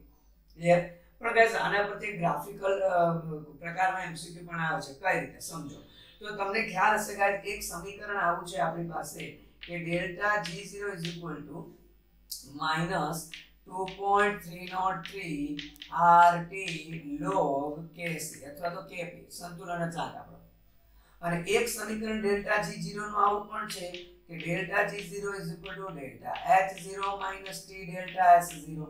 ક્લિયર પણ ગાઈસ આના પરથી ગ્રાફિકલ પ્રકારનો એમસીક્યુ પણ આવે છે કઈ રીતે સમજો તો તમને ખ્યાલ હશે ગાઈસ એક સમીકરણ આવું છે આપણી પાસે કે delta G0 -2.303 RT log Kc અથવા તો Kp સંતુલન અચળાંક આપણો અને એક સમીકરણ ડેલ્ટા G0 નું આવું પણ છે કે delta G0 delta H0 - T delta S0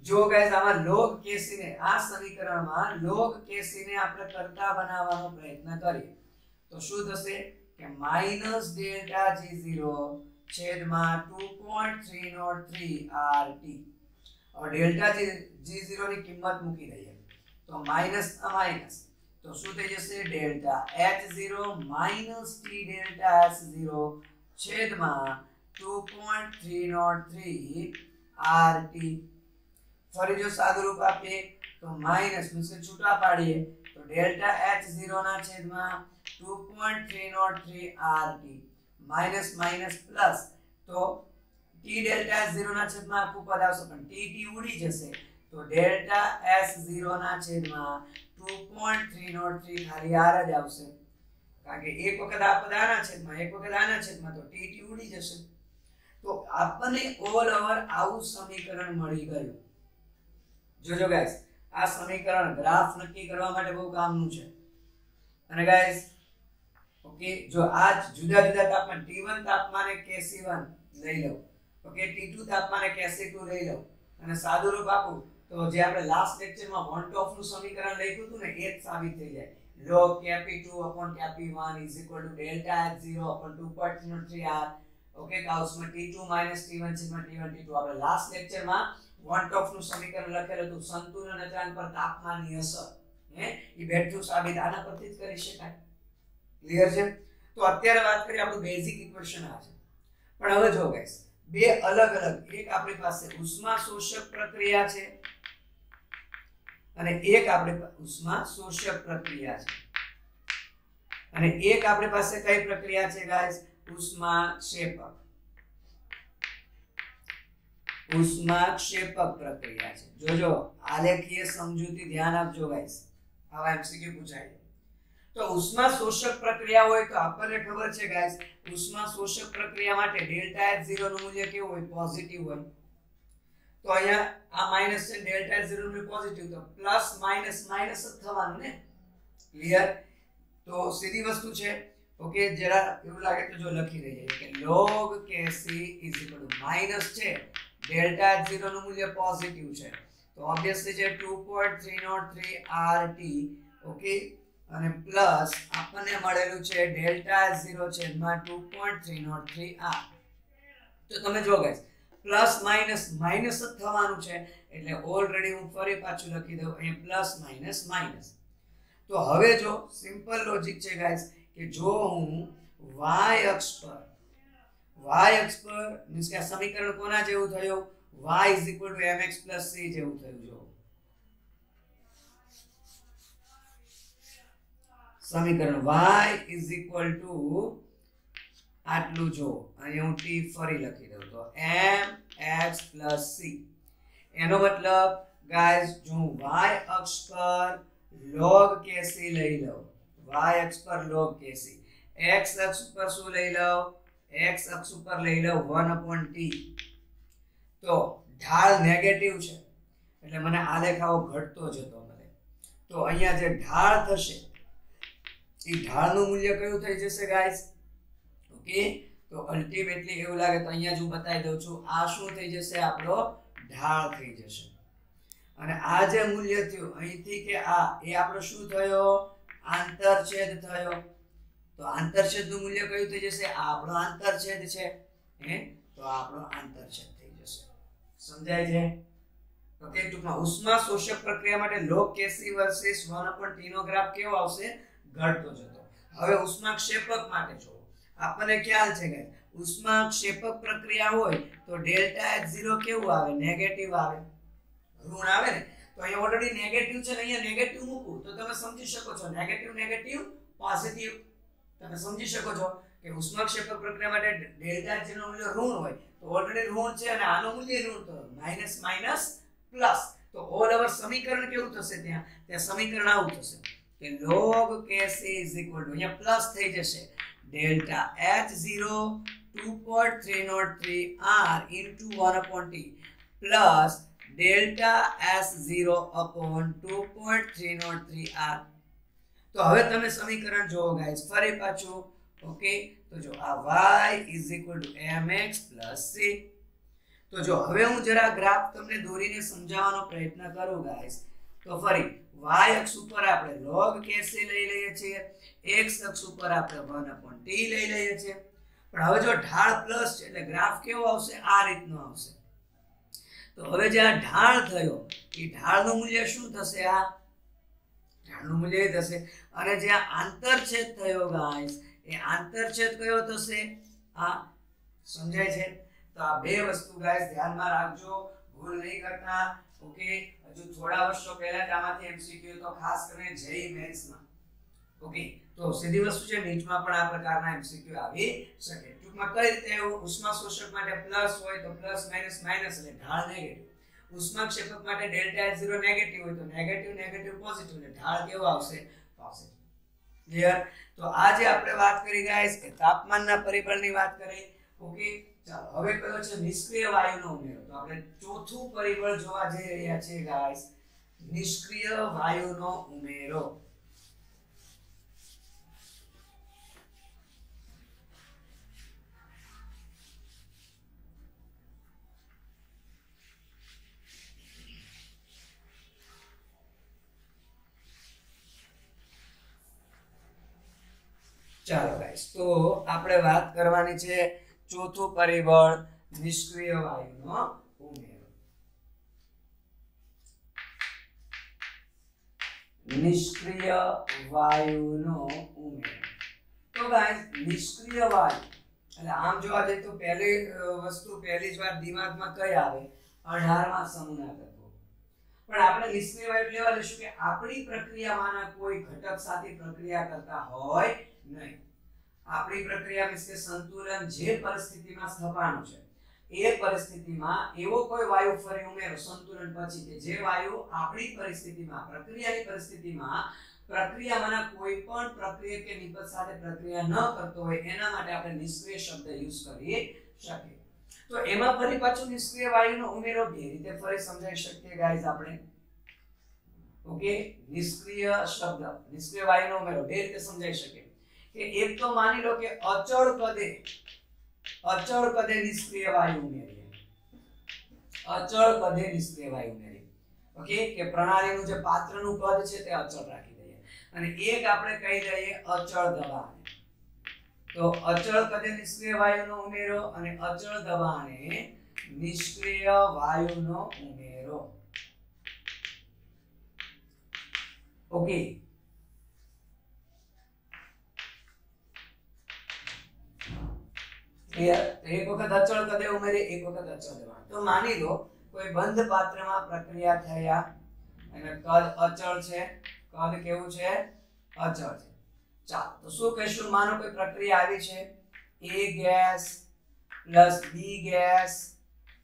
જો ગાઈસ આમાં log Kc ને આ સમીકરણમાં log Kc ને આપણે કરતા બનાવવાનો પ્રયત્ન કરીએ તો શું થશે કે -ડેલ્ટા G0 છેદમાં 2.303 RT। और डेल्टा G0 ની કિંમત મૂકી દઈએ તો માઈનસ આ માઈનસ તો શું થઈ જશે delta H0 minus T delta S0 છેદમાં 2.303 RT। ફરી જો સાદું રૂપ આપીએ તો માઈનસ મીન્સ કે છૂટા પાડીએ તો ડેલ્ટા H0 ના છેદમાં 2.303 RT માઈનસ માઈનસ પ્લસ તો T डेल्टा S0 ના છેદમાં આખું પદ આવશે પણ T ઉડી જશે તો ડેલ્ટા S0 ના છેદમાં 2.303 ખાલી r જ આવશે કારણ કે એક વખત આ પદ આના છેદમાં એક વખત આના છેદમાં તો T ઉડી જશે તો આપણને ઓલ ઓવર આવું સમીકરણ મળી ગયું। જોજો ગાઈસ આ સમીકરણ ગ્રાફ નક્કી કરવા માટે બહુ કામનું છે અને ગાઈસ ઓકે જો આ જુદા જુદા તાપમાન T1 તાપમાને KC1 લઈ લો ओके T2 તાપમાને KC2 લઈ લો અને સાદું રૂપ આપું તો જે આપણે લાસ્ટ લેક્ચરમાં વન ટોપ નું સમીકરણ લખ્યું હતું ને એ જ સાબિત થઈ જાય log Kp2 Kp1 delta H0 2.303 r okay કાઉસમાં T2 T1 T1 T2 આપણે લાસ્ટ લેક્ચરમાં વન ટોપ નું સમીકરણ લખેલું હતું સંતુલન અચળાંક પર તાપમાનની અસર હે ઈ બેઠું સાબિત આના પરથી જ કરી શકાય। ક્લિયર છે તો અત્યારે વાત કરીએ આપણું બેઝિક ઇક્વેશન આ છે પણ હવે જો ગાઈસ બે अलग अलग एक આપણી પાસે ઉષ્મા શોષક પ્રક્રિયા છે અને એક આપણી ઉષ્મા શોષક પ્રક્રિયા છે અને એક આપણી પાસે કઈ પ્રક્રિયા છે ગાઈસ ઉષ્મા ક્ષેપક પ્રક્રિયા છે। જોજો આલેખીય સમજૂતી ध्यान આપજો ગાઈસ આવા એમસીક્યુ પૂછાય તો ઉષ્મા શોષક પ્રક્રિયા હોય તો આપણને ખબર છે ગાઈસ ઉષ્મા શોષક પ્રક્રિયા માટે ડેલ્ટા H0 નું મૂલ્ય કેવું હોય પોઝિટિવ હોય તો અહીંયા આ માઈનસ છે ડેલ્ટા H0 નું મૂલ્ય પોઝિટિવ તો પ્લસ માઈનસ માઈનસ જ થવાનું ને ક્લિયર તો સીધી વસ્તુ છે ઓકે જરા એવું લાગે તો જો લખી દઈએ કે log Kc માઈનસ છે ડેલ્ટા H0 નું મૂલ્ય પોઝિટિવ છે તો ઓબ્વિયસલી છે 2.303 RT ઓકે અને પ્લસ આપણને મળેલું છે ડેલ્ટા S0 છેદમાં 2.303 r તો તમે જો ગાઈસ પ્લસ માઈનસ માઈનસ જ થવાનું છે એટલે ઓલરેડી હું ફરી પાછું લખી દઉં અહીં પ્લસ માઈનસ માઈનસ તો હવે જો સિમ્પલ લોજિક છે ગાઈસ કે જો હું y અક્ષ પર મીન્સ કે આ સમીકરણ કોના જેવું થયું y mx c જેવું થયું જો સમીકરણ y આટલું જો અહીંયા હું t ફરી લખી દઉં તો mx c એનો મતલબ ગાઈસ જો y અક્ષ પર log kc લઈ લઉં y અક્ષ પર log kc x અક્ષ પર શું લઈ લઉં x અક્ષ ઉપર લઈ લઉં 1/t તો ઢાળ નેગેટિવ છે એટલે મને આલેખ આવો ઘટતો જતો મળે તો અહીંયા જે ઢાળ થશે એ ઢાળનું મૂલ્ય કયું થઈ જશે ગાઈસ ઓકે તો અલ્ટિમેટલી એવું લાગે તો અહીંયા જો બતાવી દઉં છું આ શું થઈ જશે આપણો ઢાળ થઈ જશે અને આ જે મૂલ્ય થયું અહીંથી કે આ એ આપણો શું થયો આંતરછેદ થયો તો આંતરછેદનું મૂલ્ય કયું થઈ જશે આ આપણો આંતરછેદ છે હે તો આપણો આંતરછેદ થઈ જશે સમજાય છે ઓકે ટૂંકમાં ઉષ્મા શોષક પ્રક્રિયા માટે log Kc વર્સિસ 1/t નો ગ્રાફ કેવો આવશે ઘટતો જતો। હવે ઉષ્મા ક્ષેપક માટે જો આપણને ખ્યાલ છે કે ઉષ્મા ક્ષેપક પ્રક્રિયા હોય તો ડેલ્ટા H0 કેવું આવે નેગેટિવ આવે ઋણ આવે ને તો અહીંયા ઓલરેડી નેગેટિવ છે ને અહીંયા નેગેટિવ મૂકું તો તમે સમજી શકો છો નેગેટિવ નેગેટિવ પોઝિટિવ તમે સમજી શકો છો કે ઉષ્મા ક્ષેપક પ્રક્રિયા માટે ડેલ્ટા H0 નું મૂલ્ય ઋણ હોય તો ઓલરેડી ઋણ છે અને આનું મૂલ્ય ઋણ તો માઈનસ માઈનસ પ્લસ તો ઓલ ઓવર સમીકરણ કેવું થશે ત્યાં સમીકરણ આવું થશે કે log Kc અહીંયા પ્લસ થઈ જશે delta H0 2.303 r into 1/t plus delta S0 upon 2.303 r તો હવે તમે સમીકરણ જોવો ગાઈસ ફરી પાછું ઓકે તો જો આ y mx c તો જો હવે હું જરા ગ્રાફ તમને દોરીને સમજાવવાનો પ્રયત્ન કરું ગાઈસ તો ફરી y અક્ષ ઉપર આપણે log Kc લઈ લઈએ છીએ x અક્ષ ઉપર આપણે 1/t લઈ લઈએ છીએ પણ હવે જો ઢાળ પ્લસ છે એટલે ગ્રાફ કેવો આવશે? આ રીતનો આવશે. તો હવે જે આ ઢાળ થયો એ ઢાળનું મૂલ્ય શું થશે? આ ઢાળનું મૂલ્ય એ થશે. અને જે આ આંતરછેદ થયો ગાઈસ એ આંતરછેદ કયો થશે? આ સમજાય છે? તો આ બે વસ્તુ ગાઈસ ધ્યાનમાં રાખજો, ભૂલ નહીં કરતા. ઓકે, હજુ થોડા વર્ષો પહેલા જ આમાંથી એમસીક્યુ તો ખાસ કરીને જેઈ મેન્સમાં. ઓકે, તો સીધી વસ્તુ છે, નીટમાં પણ આ પ્રકારના એમસીક્યુ આવી શકે. ટૂંકમાં કઈ રીતે ઉષ્મા શોષક માટે પ્લસ હોય તો પ્લસ માઈનસ માઈનસ એટલે ઢાળ નેગેટિવ. ઉષ્માક્ષેપક માટે ડેલ્ટા H0 નેગેટિવ હોય તો નેગેટિવ નેગેટિવ પોઝિટિવ એટલે ઢાળ કેવો આવશે? પોઝિટિવ. ક્લિયર? તો આજે આપણે વાત કરી ગાઈસ કે તાપમાનના પરિબળની વાત કરી. ઓકે, ચાલો હવે કયો છે નિષ્ક્રિય વાયુનો ઉમેરો. તો આપણે ચોથું પરિબળ જોવા જઈ રહ્યા છીએ ગાઈસ, નિષ્ક્રિય વાયુનો ઉમેરો. ચાલો ગાઈસ, તો આપણે વાત કરવાની છે ચોથું પરિબળ નિષ્ક્રિય વાયુનો ઉમેરો. નિષ્ક્રિય વાયુનો ઉમેરો. તો ગાઈસ નિષ્ક્રિય વાયુ એટલે આમ જોવા જઈએ તો પહેલી વસ્તુ પહેલી જ વાર દિમાગમાં કઈ આવે? 18મા સમૂહના તત્વો. પણ આપણે નિષ્ક્રિય વાયુ લેવા લઈશું કે આપણી પ્રક્રિયામાંના કોઈ ઘટક સાથે પ્રક્રિયા કરતા હોય નહીં. આપણી પ્રક્રિયા મીન્સ કે સંતુલન જે પરિસ્થિતિમાં સ્થપાનું છે એ પરિસ્થિતિમાં એવો કોઈ વાયુ ફરી ઉમેરો સંતુલન પછી કે જે વાયુ આપણી પરિસ્થિતિમાં પ્રક્રિયાની પરિસ્થિતિમાં પ્રક્રિયામાંના કોઈ પણ પ્રક્રિયા કે નિપજ સાથે પ્રક્રિયા ન કરતો હોય એના માટે આપણે નિષ્ક્રિય શબ્દ યુઝ કરી શકીએ. તો એમાં ફરી પાછું નિષ્ક્રિય વાયુનો ઉમેરો બે રીતે ફરી સમજાવી શકીએ ગાઈઝ આપણે. ઓકે, નિષ્ક્રિય શબ્દ નિષ્ક્રિય વાયુનો ઉમેરો બે રીતે સમજાવી શકીએ. કે એક તો માની લો કે અચળ કદે નિષ્ક્રિય વાયુ ઉમેરીએ. અચળ કદે નિષ્ક્રિય વાયુ ઉમેરીએ. ઓકે, કે પ્રણાલીનું જે પાત્રનું કદ છે તે અચળ રાખી દઈએ અને એક આપણે કહી દઈએ અચળ દબાણ. તો અચળ કદે નિષ્ક્રિય વાયુનો ઉમેરો અને અચળ દબાણે નિષ્ક્રિય વાયુનો ઉમેરો. ઓકે, એક વખત અચળ કદે ઉમેરી એક વખત અચળ દબાણ. તો માની લો કોઈ બંધ પાત્રમાં પ્રક્રિયા થયા અને કદ અચળ છે. કદ કેવું છે? અચળ છે. ચાલો તો શું કહીશું? માનો કોઈ પ્રક્રિયા આવી છે A gas plus B gas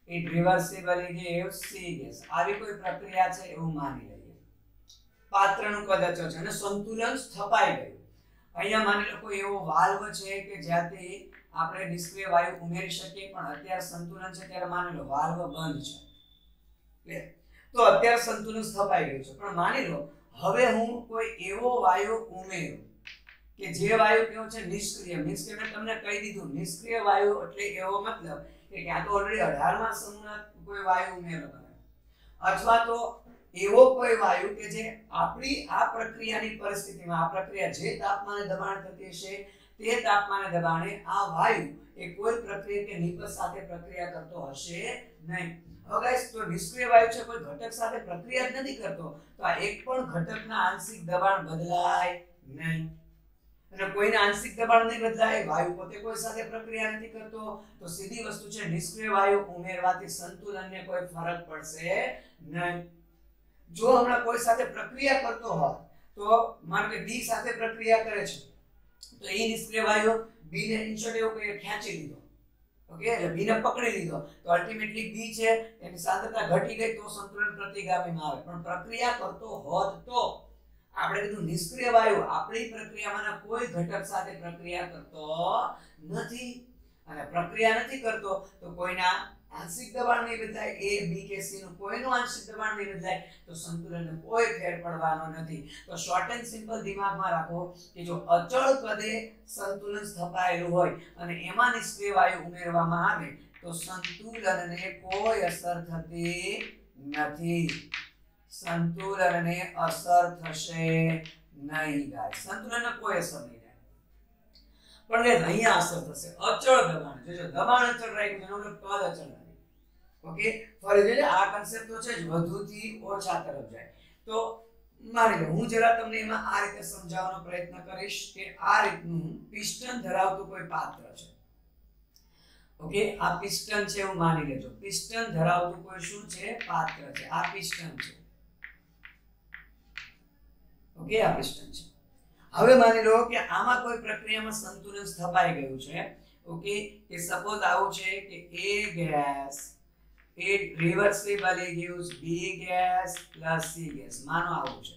it reversibly gives C gas. આવી કોઈ પ્રક્રિયા છે એવું માની લઈએ. પાત્રનું કદ અચળ છે અને સંતુલન સ્થપાઈ ગયું. અહીંયા માની લો કોઈ એવો વાલ્વ છે કે જ્યાંથી આપણે નિષ્ક્રિય વાયુ ઉમેરી શકીએ પણ અત્યારે સંતુલન છે ત્યારે માની લો વાલ્વ બંધ છે. તો અત્યારે સંતુલન સ્થપાઈ ગયું છે પણ માની લો હવે હું કોઈ એવો વાયુ ઉમેરું કે જે વાયુ કેવો છે? નિષ્ક્રિય. મીન્સ કે મેં તમને કહી દીધું નિષ્ક્રિય વાયુ એટલે એવો મતલબ કે ક્યાં તો ઓલરેડી 18મા સમૂહના કોઈ વાયુ ઉમેરો તમે અથવા તો એવો કોઈ વાયુ કે જે આપણી આ પ્રક્રિયાની પરિસ્થિતિમાં આ પ્રક્રિયા જે તાપમાને દબાણ થતી છે તે તાપમાને દબાણે આ વાયુ એ કોઈ પ્રક્રિયા કે નિપજ સાથે પ્રક્રિયા કરતો હશે નહીં. હવે ગાઈસ તો નિષ્ક્રિય વાયુ છે કોઈ ઘટક સાથે પ્રક્રિયા જ નથી કરતો તો આ એક પણ ઘટકના આંશિક દબાણ બદલાય નહીં. અને કોઈના આંશિક દબાણ નહીં બદલાય, વાયુ પોતે કોઈ સાથે પ્રક્રિયા નથી કરતો તો સીધી વસ્તુ છે નિષ્ક્રિય વાયુ ઉમેરવાથી સંતુલનને કોઈ ફરક પડશે નહીં. જો હમણાં કોઈ સાથે પ્રક્રિયા કરતો હોય તો માનો કે B સાથે પ્રક્રિયા કરે છે તો એ નિષ્ક્રિય વાયુ B ને ઇન્સર્ટ એવું કે ખેંચી લીધો. ઓકે, એટલે B ને પકડી લીધો તો અલ્ટિમેટલી B છે એની સાંદ્રતા ઘટી ગઈ તો સંતુલન પ્રતિગામીમાં આવે. પણ પ્રક્રિયા કરતો હોત તો આપણે કીધું નિષ્ક્રિય વાયુ આપણી પ્રક્રિયામાંના કોઈ ઘટક સાથે પ્રક્રિયા કરતો નથી અને પ્રક્રિયા નથી કરતો તો કોઈના આંશિક દબાણ નહીં બદલાય, A B કે C નું કોઈનું આંશિક દબાણ નહીં બદલાય તો સંતુલનને કોઈ ફેર પડવાનો નથી. તો શોર્ટ એન્ડ સિમ્પલ દિમાગમાં રાખો કે જો અચળ કદે સંતુલન સ્થપાયેલું હોય અને એમાં નિષ્ક્રિય વાયુ ઉમેરવામાં આવે તો સંતુલનને કોઈ અસર થતી નથી. સંતુલનને અસર થશે નહીં ગાઈસ, સંતુલનને કોઈ અસર નહીં થાય. પણ ગાઈસ અહીંયા અસર થશે અચળ દબાણ. જો દબાણ અચળ રાખ્યું એનો મતલબ કદ અચળ નથી. ઓકે, ફરી જોઈએ આ કન્સેપ્ટ તો છે જ વધુથી ઓછા તરફ જાય. તો માની લો હું જરા તમને એમાં આ રીતે સમજાવવાનો પ્રયત્ન કરીશ કે આ રીતનું પિસ્ટન ધરાવતું કોઈ પાત્ર છે. ઓકે, આ પિસ્ટન છે એવું માની લેજો. પિસ્ટન ધરાવતું કોઈ શું છે? પાત્ર છે. આ પિસ્ટન છે. ઓકે, આ પિસ્ટન છે. હવે માની લો કે આમાં કોઈ પ્રક્રિયામાં સંતુલન સ્થપાઈ ગયું છે. ઓકે, કે સપોઝ આવું છે કે A gas it reversibly gives B gas plus C gas. માનો આવું છે.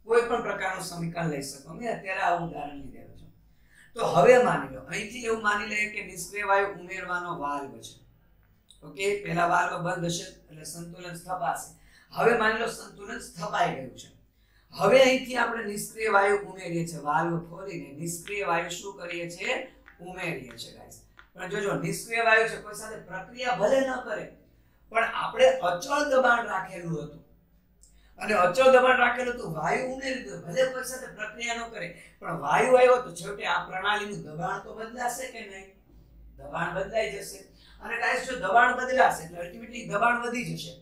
કોઈ પણ પ્રકારનું સમીકરણ લઈ શકો. મેં અત્યારે આ ઉદાહરણ લીધેલું છે. તો હવે માની લો અહીંથી એવું માની લઈએ કે નિષ્ક્રિય વાયુ ઉમેરવાનો વાલ્વ છે. ઓકે, પહેલા વાલ્વ બંધ હશે એટલે સંતુલન સ્થપાશે. હવે માની લો સંતુલન સ્થપાઈ ગયું છે. હવે અહીંથી આપણે નિષ્ક્રિય વાયુ ઉમેરીએ છીએ. વાલ્વ ખોલીને નિષ્ક્રિય વાયુ શું કરીએ છીએ? ઉમેરીએ છીએ ગાઈસ. પણ જોજો નિષ્ક્રિય વાયુ છે કોઈ સાથે પ્રક્રિયા ભલે ન કરે પણ આપણે અચળ દબાણ રાખેલું હતું અને અચળ દબાણ રાખેલું તો વાયુ ઉમેરી દો ભલે કોઈ સાથે પ્રક્રિયા ન કરે પણ વાયુ આવ્યો તો છેવટે આ પ્રણાલીનું દબાણ તો બદલાશે કે નહીં? દબાણ બદલાઈ જશે. અને ગાઈસ જો દબાણ બદલાશે એટલે અલ્ટિમેટલી દબાણ વધી જશે.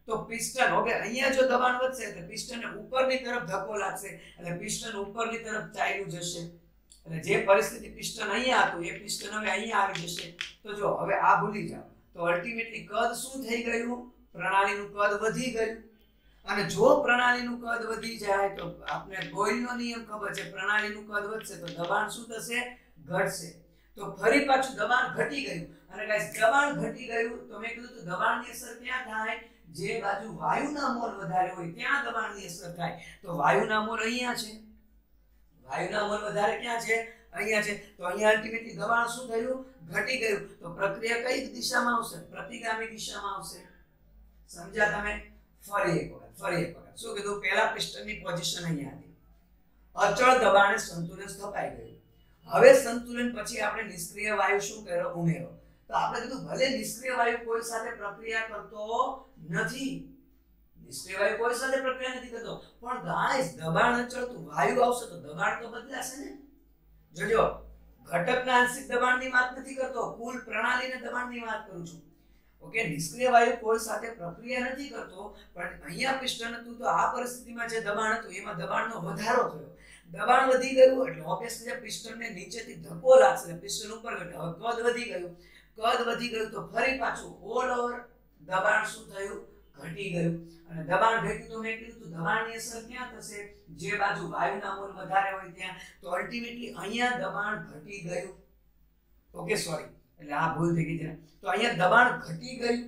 તો પિસ્ટન ઓકે અહીંયા જો દબાણ વધશે એટલે પિસ્ટનને ઉપરની તરફ ધક્કો લાગશે એટલે પિસ્ટન ઉપરની તરફ ચાલ્યું જશે. એટલે જે પરિસ્થિતિ પિસ્ટન અહીંયા હતું એ પિસ્ટન હવે અહીંયા આવી જશે. તો જો હવે આ ભૂલી જાઓ તો અલ્ટિમેટલી કદ શું થઈ ગયું? પ્રણાલીનું કદ વધી ગયું. અને જો પ્રણાલીનું કદ વધી જાય તો આપણે બોયલનો નિયમ ખબર છે પ્રણાલીનું કદ વધશે તો દબાણ શું થશે? ઘટશે. તો ફરી પાછું દબાણ ઘટી ગયું. અને ગાઈસ દબાણ ઘટી ગયું તો મેં કીધું તો દબાણની અસર ક્યાં થાય? જે બાજુ વાયુના મોલ વધારે હોય ત્યાં દબાણની અસર થાય. તો વાયુના મોલ અહીંયા છે. વાયુના મોલ વધારે ક્યાં છે? અહીંયા છે. તો અહીંયા અલ્ટિમેટલી દબાણ શું થયું? ઘટી ગયું. તો પ્રક્રિયા કઈ દિશામાં આવશે? પ્રતિગામી દિશામાં આવશે. સમજ્યા તમે? ફરી એક વખત શું કીધું? પહેલા પિસ્ટનની પોઝિશન અહીંયા હતી. અચળ દબાણે સંતુલન સ્થપાઈ ગયું. હવે સંતુલન પછી આપણે નિષ્ક્રિય વાયુ શું કર્યો? ઉમેરો. તો આપણે કીધું ભલે નિષ્ક્રિય વાયુ કોઈ સાથે પ્રક્રિયા કરતો નથી. નિષ્ક્રિય વાયુ કોઈ સાથે પ્રક્રિયા નથી કરતો પણ ગાઈસ દબાણ અચળતું વાયુ આવશે તો દબાણ તો બદલાશે ને. જોજો ઘટકના આંશિક દબાણની વાત નથી કરતો, કુલ પ્રણાલીના દબાણની વાત કરું છું. ઓકે, નિષ્ક્રિય વાયુ કોઈ સાથે પ્રક્રિયા નથી કરતો પણ અહીંયા પિસ્ટન હતું તો આ પરિસ્થિતિમાં જે દબાણ હતું એમાં દબાણનો વધારો થયો. દબાણ વધી ગયું એટલે ઓબ્વિયસલી પિસ્ટનને નીચેથી ધક્કો લાગશે. પિસ્ટન ઉપર ગયો હવે કદ વધી ગયું. કદ વધી ગયું તો ફરી પાછું ઓલ ઓવર દબાણ શું થયું? ઘટી ગયું. અને દબાણ ઘટ્યું તો મેં કીધું તો દબાણની અસર ક્યાં થશે? જે બાજુ વાયુના મોલ વધારે હોય ત્યાં. તો અલ્ટિમેટલી અહીંયા દબાણ ઘટી ગયું. ઓકે સોરી એટલે આ ભૂલ થઈ ગઈ છે. તો અહીંયા દબાણ ઘટી ગયું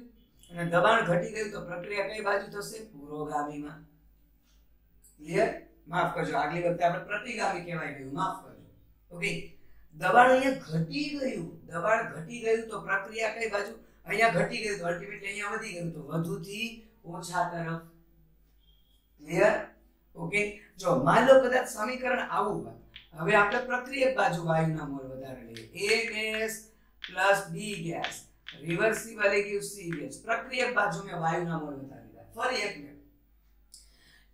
અને દબાણ ઘટી ગયું તો પ્રક્રિયા કઈ બાજુ થશે? પુરોગામીમાં. ક્લિયર? માફ કરજો આગલી વખતે આપણે પ્રતિગામી કહેવાય ગયું, માફ કરજો. ઓકે, દબાણ અહીંયા ઘટી ગયું. દબાણ ઘટી ગયું તો પ્રક્રિયા કઈ બાજુ? અહીંયા ઘટી ગયું તો અલ્ટિમેટલી અહીંયા વધી ગયું તો વધુથી ઓછા તરફ. ક્લિયર? ઓકે, જો માની લો કદાચ સમીકરણ આવું હોય. હવે આપણે પ્રક્રિયક બાજુ વાયુના મોલ વધારે લઈએ. A gas plus B gas reversibly gives C gas. પ્રક્રિયક બાજુ મેં વાયુના મોલ વધારે લીધા. ફરી એક મિનિટ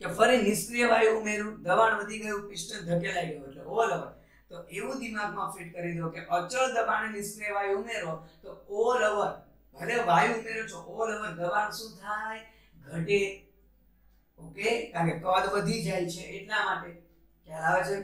કે ફરી નિષ્ક્રિય વાયુ ઉમેરું, દબાણ વધી ગયું, પિસ્ટન ધકેલાઈ ગયું એટલે ઓલ ઓવર. તો એવું દિમાગમાં ફિટ કરી દો કે અચળ દબાણે નિષ્ક્રિય વાયુ ઉમેરો તો ઓલ ઓવર ભલે વાયુ ઉમેરો છો ઓલ ઓવર દબાણ શું થાય? ઘટે. ઓકે, કારણ કે કદ વધી જાય છે એટલા માટે. ખ્યાલ આવે છે?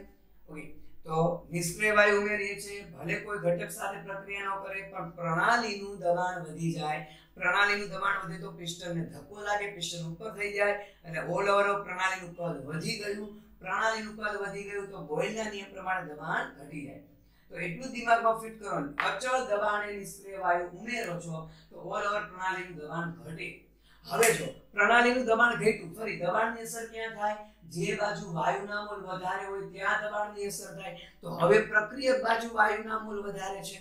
ઓકે, તો નિષ્ક્રિય વાયુ ઉમેરીએ છીએ ભલે કોઈ ઘટક સાથે પ્રક્રિયા ન કરે પણ પ્રણાલીનું દબાણ વધી જાય. પ્રણાલીનું દબાણ વધે તો પિસ્ટનને ધક્કો લાગે, પિસ્ટન ઉપર થઈ જાય એટલે ઓલ ઓવર પ્રણાલીનું કદ વધી ગયું. પ્રણાલીનું કદ વધી ગયું તો બોયલના નિયમ પ્રમાણે દબાણ ઘટી જાય. તો એટલું દિમાગમાં ફિટ કરવાનું અચળ દબાણે નિષ્ક્રિય વાયુ ઉમેરો છો તો ઓલ ઓવર પ્રણાલીનું દબાણ ઘટે. હવે જો પ્રણાલીનું દબાણ ઘટ્યું ફરી દબાણની અસર ક્યાં થાય? જે બાજુ વાયુના મોલ વધારે હોય ત્યાં દબાણની અસર થાય. તો હવે પ્રક્રિયક બાજુ વાયુના મોલ વધારે છે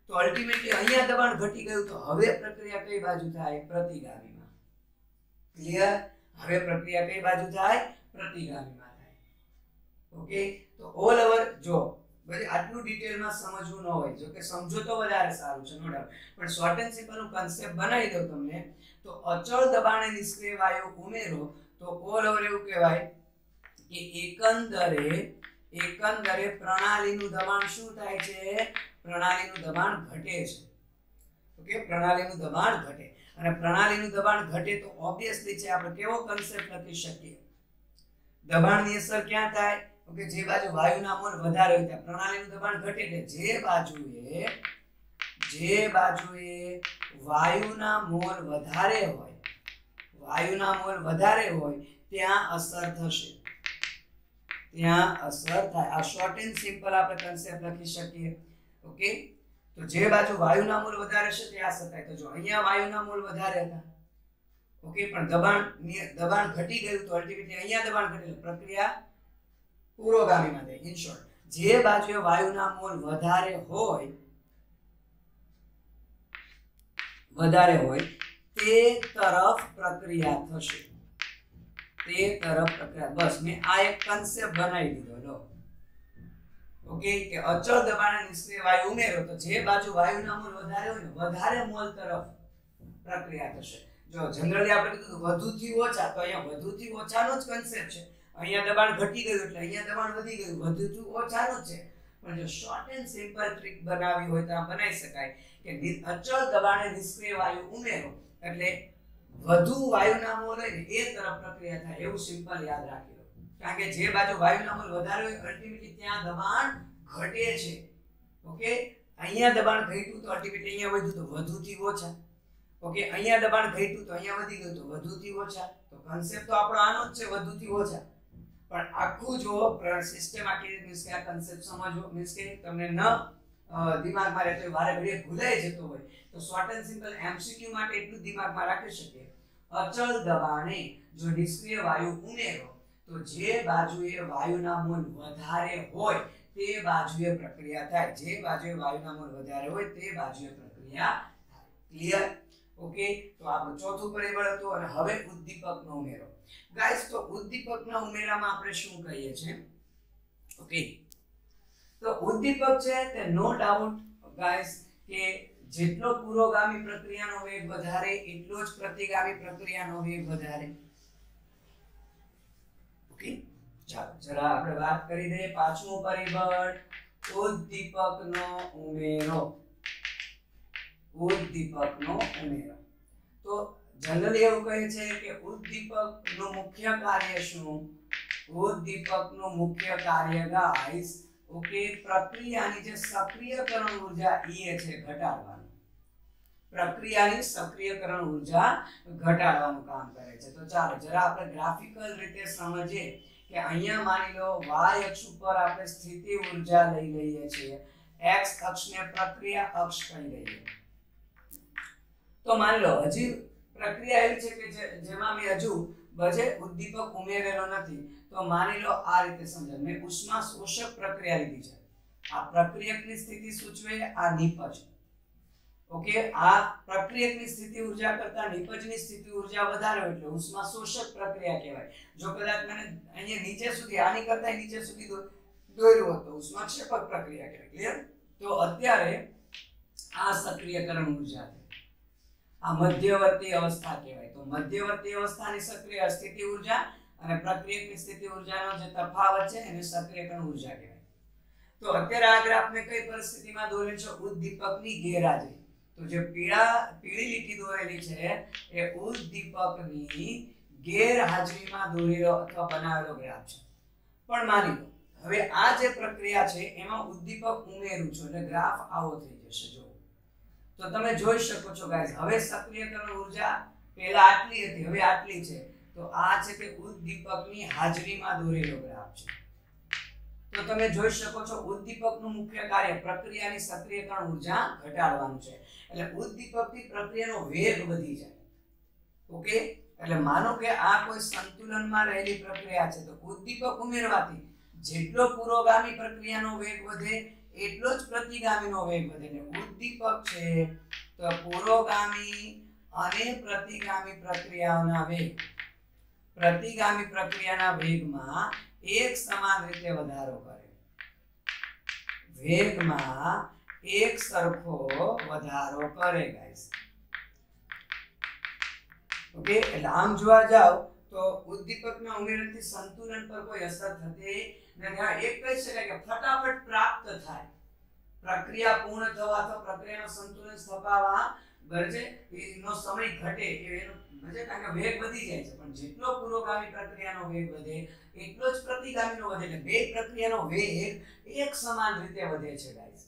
તો અલ્ટિમેટલી અહીંયા દબાણ ઘટી ગયું તો હવે પ્રક્રિયા કઈ બાજુ થાય? પ્રતિગામીમાં. ક્લિયર? હવે પ્રક્રિયા કઈ બાજુ થાય? પ્રતિગામીમાં થાય. ઓકે, તો ઓલ ઓવર જો બધી આટલું ડિટેલમાં સમજવું ન હોય, જો કે સમજો તો વધારે સારું છે નો ડાઉટ, પણ શોર્ટ એન્ડ સિમ્પલ નું કન્સેપ્ટ બનાવી દઉં તમને. તો અચળ દબાણે નિષ્ક્રિય વાયુ ઉમેરો તો ઓલ ઓવર એવું કહેવાય કે એકંદરે એકંદરે પ્રણાલીનું દબાણ શું થાય છે? પ્રણાલીનું દબાણ ઘટે છે. ઓકે, પ્રણાલીનું દબાણ ઘટે. અને પ્રણાલીનું દબાણ ઘટે તો ઓબ્વિયસલી છે આપણે કેવો કન્સેપ્ટ લખી શકીએ? દબાણની અસર ક્યાં થાય? ઓકે, જે બાજુ વાયુના મોલ વધારે હોય ત્યાં પ્રણાલીનું દબાણ ઘટે એટલે જે બાજુએ વાયુના મોલ વધારે હોય ત્યાં અસર થશે. ત્યાં અસર થાય. આ શોર્ટ એન્ડ સિમ્પલ આપણે કન્સેપ્ટ લખી શકીએ. ઓકે, તો જે બાજુ વાયુના મોલ વધારે છે ત્યાં અસર થાય. તો જો અહીંયા વાયુના મોલ વધારે હતા, ઓકે, પણ દબાણ ઘટી ગયું તો અલ્ટિમેટલી અહીંયા દબાણ ઘટે એટલે પ્રક્રિયા પુરોગામીમાં થાય. ઇન શોર્ટ, જે બાજુએ વાયુના મોલ વધારે હોય તે તરફ પ્રક્રિયા થશે. બસ મેં આ એક કન્સેપ્ટ બનાવી દીધો. લો, ઓકે, કે અચળ દબાણે નિષ્ક્રિય વાયુ ઉમેરો તો જે બાજુ વાયુના મોલ વધારે હોય ને વધારે મોલ તરફ પ્રક્રિયા થશે. જો જનરલી આપણે કીધું વધુથી ઓછા, તો અહીંયા વધુથી ઓછાનો જ કન્સેપ્ટ છે. અહીંયા દબાણ ઘટી ગયું એટલે અહીંયા દબાણ વધી ગયું, વધુથી ઓછાનો જ છે. પણ જો શોર્ટ એન્ડ સિમ્પલ ટ્રીક બનાવી હોય તો આ બનાવી શકાય કે અચળ દબાણે નિષ્ક્રિય વાયુ ઉમેરો એટલે વધુ વાયુના મોલ હોય ને એ તરફ પ્રક્રિયા થાય. એવું સિમ્પલ યાદ રાખી લો. કારણ કે જે બાજુ વાયુના મોલ વધારે હોય અલ્ટિમેટલી ત્યાં દબાણ ઘટે છે. ઓકે, અહીંયા દબાણ ઘટ્યું તો અલ્ટિમેટલી અહીંયા વધ્યું તો વધુથી ઓછા. ઓકે, અહીંયા દબાણ ઘટ્યું તો અહીંયા વધી ગયું તો વધુથી ઓછા. તો કન્સેપ્ટ તો આપણો આનો જ છે, વધુથી ઓછા. પણ આખું જો સિસ્ટમ આખી મીન્સ કે આ કન્સેપ્ટ સમજવો મીન્સ કે તમને ન દિમાગમાં રહેતો વારે ઘડીએ ભૂલાઈ જતો હોય તો શોર્ટ એન્ડ સિમ્પલ એમસીક્યુ માટે એટલું દિમાગમાં રાખી શકીએ. અચળ દબાણે જો નિષ્ક્રિય વાયુ ઉમેરો તો જે બાજુએ વાયુના મોલ વધારે હોય તે બાજુએ પ્રક્રિયા થાય. જે બાજુએ વાયુના મોલ વધારે હોય તે બાજુએ પ્રક્રિયા થાય. ક્લિયર? ઓકે, તો આપણું ચોથું પરિબળ હતું. અને હવે ઉદ્દીપકનો ઉમેરો. ગાઈસ, તો ઉદ્દીપકના ઉમેરામાં આપણે શું કહીએ છીએ? ઓકે, તો ઉદ્દીપક છે તે નો ડાઉટ ગાઈસ કે જેટલો પુરોગામી પ્રક્રિયાનો વેગ વધારે એટલો જ પ્રતિગામી પ્રક્રિયાનો વેગ વધારે. ઓકે, ચાલો જરા આપણે વાત કરી દઈએ. પાંચમું પરિબળ ઉદ્દીપકનો ઉમેરો. ઉદ્દીપકનો ઉમેરો તો જનરલી એવું કહે છે કે ઉદ્દીપકનું મુખ્ય કાર્ય શું? ઉદ્દીપકનું મુખ્ય કાર્ય ગાઈસ ઓકે પ્રક્રિયાની જે સક્રિયકરણ ઉર્જા એ છે ઘટાડવાનું. પ્રક્રિયાની સક્રિયકરણ ઉર્જા ઘટાડવાનું કામ કરે છે. તો ચાલો જરા આપણે ગ્રાફિકલ રીતે સમજીએ કે અહીંયા માની લો y અક્ષ ઉપર આપણે સ્થિતિ ઉર્જા લઈ લઈએ છીએ, x અક્ષને પ્રક્રિયા અક્ષ કહી દઈએ. તો માની લો હજી પ્રક્રિયા એવી છે કે જેમાં મેં હજુ બજે ઉદ્દીપક ઉમેરેલો નથી. તો માની લો આ રીતે સમજો, મેં ઉષ્મા શોષક પ્રક્રિયા લીધી છે. આ પ્રક્રિયકની સ્થિતિ સૂચવે આ નિપજ. ઓકે, આ પ્રક્રિયકની સ્થિતિ ઉર્જા કરતા નિપજની સ્થિતિ ઉર્જા વધારે હોય એટલે ઉષ્મા શોષક પ્રક્રિયા કહેવાય. જો કદાચ મને અહીંયા નીચે સુધી આની કરતા નીચે સુધી દોર્યું હોત તો ઉષ્માક્ષેપક પ્રક્રિયા કહેવાય. ક્લિયર? તો અત્યારે આ સક્રિયકરણ ઉર્જા છે, આ મધ્યવર્તી અવસ્થા કહેવાય. તો મધ્યવર્તી અવસ્થાની સક્રિય સ્થિતિ ઉર્જા અને પ્રક્રિયકની સ્થિતિ ઉર્જાનો જે તફાવત છે એને સક્રિયકરણ ઉર્જા કહેવાય. તો અત્યારે આ ગ્રાફ મેં કઈ પરિસ્થિતિમાં દોરેલ છે? ઉદ્દીપકની ગેરહાજરી. તો જે પીળી લીટી દોરેલી છે એ ઉદ્દીપકની ગેરહાજરીમાં દોરેલો અથવા બનાવેલો ગ્રાફ છે. પણ માની લો હવે આ જે પ્રક્રિયા છે એમાં ઉદ્દીપક ઉમેરું છું એટલે ગ્રાફ આવો થઈ જશે. જો તો તમે જોઈ શકો છો ગાઈસ, હવે સક્રિયકરણ ઉર્જા પહેલા આટલી હતી હવે આટલી છે. તો આ છે કે ઉદ્દીપકની હાજરીમાં દોરેલો ગ્રાફ છે. તો તમે જોઈ શકો છો ઉદ્દીપકનું મુખ્ય કાર્ય પ્રક્રિયાની સક્રિયકરણ ઉર્જા ઘટાડવાનું છે. એટલે ઉદ્દીપકથી પ્રક્રિયાનો વેગ વધી જાય. ઓકે, એટલે માનો કે આ કોઈ સંતુલનમાં રહેલી પ્રક્રિયા છે તો ઉદ્દીપક ઉમેરવાથી જેટલો પુરોગામી પ્રક્રિયાનો વેગ વધે એટલો જ પ્રતિગામીનો વેગ વધે. ને ઉદ્દીપક છે તો પુરોગામી અને પ્રતિગામી પ્રક્રિયાઓના વેગ, પ્રતિગામી પ્રક્રિયાના વેગમાં એક સમાન રીતે વધારો કરે. વેગમાં એક સરખો વધારો કરે ગાઈસ. ઓકે, એટલે આમ જોવા જાવ તો ઉદ્દીપકના ઉમેરણથી સંતુલન પર કોઈ અસર થતી અને ત્યાં એક કહી શકાય કે ફટાફટ પ્રાપ્ત થાય, પ્રક્રિયા પૂર્ણ થવા અથવા પ્રક્રિયાનું સંતુલન સ્થપાવવા બરાબર એનો સમય ઘટે એનો મતલબ કારણ કે વેગ વધી જાય છે, પણ જેટલો પુરોગામી પ્રક્રિયાનો વેગ વધે એટલો જ પ્રતિગામીનો વધે, એટલે બે પ્રક્રિયાનો વેગ એક સમાન રીતે વધે છે ગાઈસ.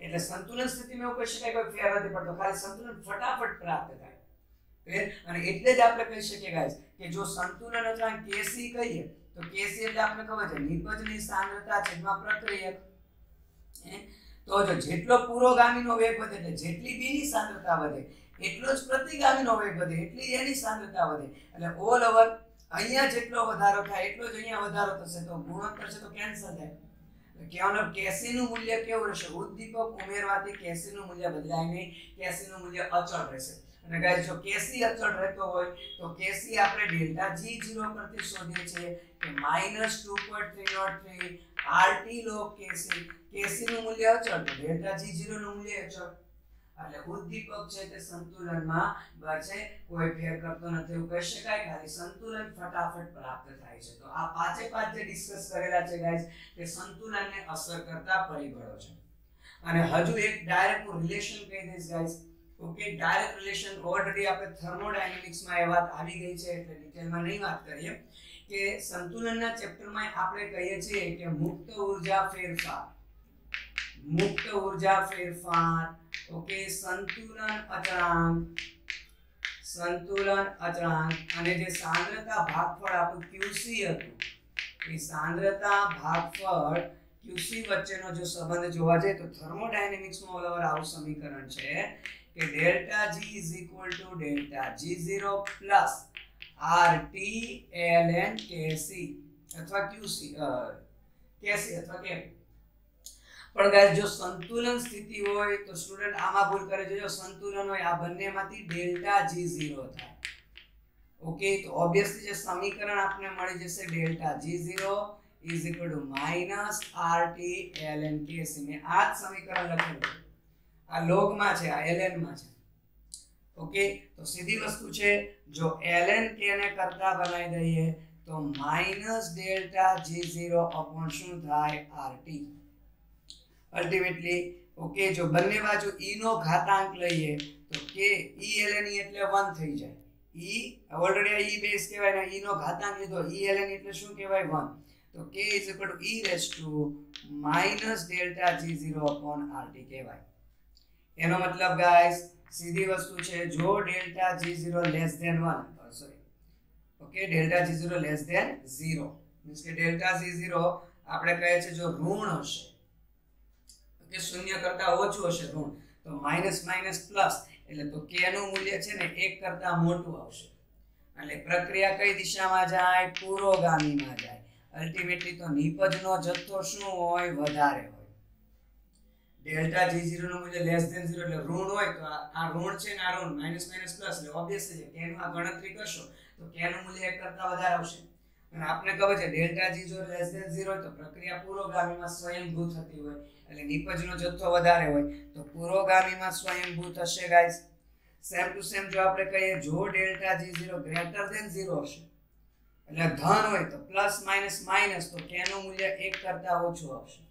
એટલે સંતુલન સ્થિતિમાં એવું કહી શકાય કે ફેર નથી પડતો, ખાલી સંતુલન ફટાફટ પ્રાપ્ત થાય. અને એટલે જ આપણે કહી શકીએ ગાઈસ કે જો સંતુલન અચળાંક Kc કહીએ તો Kc એટલે આપણે ખબર છે નિપજની સાંદ્રતા છેદમાં પ્રક્રિયક. તો જો જેટલો પુરોગામીનો વેગ વધે એટલે જેટલી b ની સાંદ્રતા વધે એટલો જ પ્રતિગામીનો વેગ વધે એટલી એની સાંદ્રતા વધે, એટલે ઓલ ઓવર અહીંયા જેટલો વધારો થાય એટલો જ અહીંયા વધારો થશે, તો ગુણોત્તર છે તો કેન્સલ થાય. કહેવાનો Kc નું મૂલ્ય કેવું રહેશે, ઉદ્દીપક ઉમેરવાથી Kc નું મૂલ્ય બદલાય નહીં, Kc નું મૂલ્ય અચળ રહેશે. અને ગાઈસ જો Kc અચળ રહેતો હોય તો Kc આપણે ડેલ્ટા G0 પરથી શોધીએ છીએ કે -2.303 RT log Kc. Kc નું મૂલ્ય અચળ તો ડેલ્ટા G0 નું મૂલ્ય અચળ, એટલે ઉદ્દીપક છે તે સંતુલનમાં બચે, કોઈ ફેર કરતો નથી એવું કહી શકાય, ખાલી સંતુલન ફટાફટ પ્રાપ્ત થાય છે. તો આ પાંચે પાંચ જે ડિસ્કસ કરેલા છે ગાઈસ તે સંતુલનને અસર કરતા પરિબળો છે. અને હજુ એક ડાયરેક્ટ રિલેશન કહી દઈશ guys. Okay, direct relation already આપણે થર્મોડાયનેમિક્સમાં એ વાત આવી ગઈ છે એટલે ડિટેલમાં નહીં વાત કરીએ કે સંતુલનના ચેપ્ટરમાં આપણે કહીએ છીએ કે મુક્ત ઊર્જા ફેરફાર, મુક્ત ઊર્જા ફેરફાર, ઓકે, સંતુલન અચળાંક, સંતુલન અચળાંક અને જે સાંદ્રતા ભાગફળ આપણું Qc હતું એ સાંદ્રતા ભાગફળ Qc વચ્ચેનો જો સંબંધ જોવા જાય તો થર્મોડાયનેમિક્સમાં આવું સમીકરણ છે કે delta G = delta G0 plus RT ln Kc અથવા Qc Kc અથવા Kp. પણ ગાઈસ જો સંતુલન સ્થિતિ હોય તો સ્ટુડન્ટ આમાં ભૂલ કરે છે, જો સંતુલન હોય આ બંનેમાંથી ડેલ્ટા G0 થાય. ઓકે, તો ઓબ્વિયસલી જે સમીકરણ આપણે મળી જશે delta G0 = RT ln Kc. મેં આ જ સમીકરણ લખેલું છે, આ લોગ માં છે, આ ln માં છે. ઓકે, તો સીધી વસ્તુ છે, જો ln k ને કરતા બનાવી દઈએ તો -ડેલ્ટા G0 શું થાય RT. અલ્ટિમેટલી ઓકે, જો બંને બાજુ e નો ઘાતાંક લઈએ તો k e ln e એટલે 1 થઈ જાય. e ઓલરેડી આ e બેઝ કહેવાય ને, e નો ઘાતાંક લીધો e ln એટલે શું કહેવાય 1, તો k = -ડેલ્ટા G0 RT કહેવાય. એનો મતલબ ગાઈસ સીધી વસ્તુ છે, જો delta G0 <1 sorry okay delta G0 <0 means કે ડેલ્ટા G0 આપણે કહે છે જો ઋણ હશે કે શૂન્ય કરતા ઓછું હશે ઋણ, તો માઈનસ માઈનસ પ્લસ એટલે તો k નું મૂલ્ય છે ને 1 કરતા મોટું આવશે, એટલે પ્રક્રિયા કઈ દિશામાં જાય, પુરોગામીમાં જાય. અલ્ટિમેટલી તો નિપજનો જથ્થો શું હોય, વધારે હોય. ડેલ્ટા G0 નું મૂલ્ય <0 એટલે ઋણ હોય તો આ ઋણ છે ને આ ઋણ માઈનસ માઈનસ પ્લસ એટલે ઓબ્વિયસલી છે k નું આ ગણતરી કરશો તો k નું મૂલ્ય 1 કરતા વધારે આવશે. અને આપણે ખબર છે ડેલ્ટા G0 0 તો પ્રક્રિયા પુરોગામીમાં સ્વયંભૂ થતી હોય એટલે નિપજનો જથ્થો વધારે હોય તો પુરોગામીમાં સ્વયંભૂ થશે ગાઈસ. સેમ ટુ સેમ જો આપણે કહીએ જો ડેલ્ટા G0 <0 હશે એટલે ધન હોય તો પ્લસ માઈનસ માઈનસ તો k નું મૂલ્ય 1 કરતા ઓછું આવશે.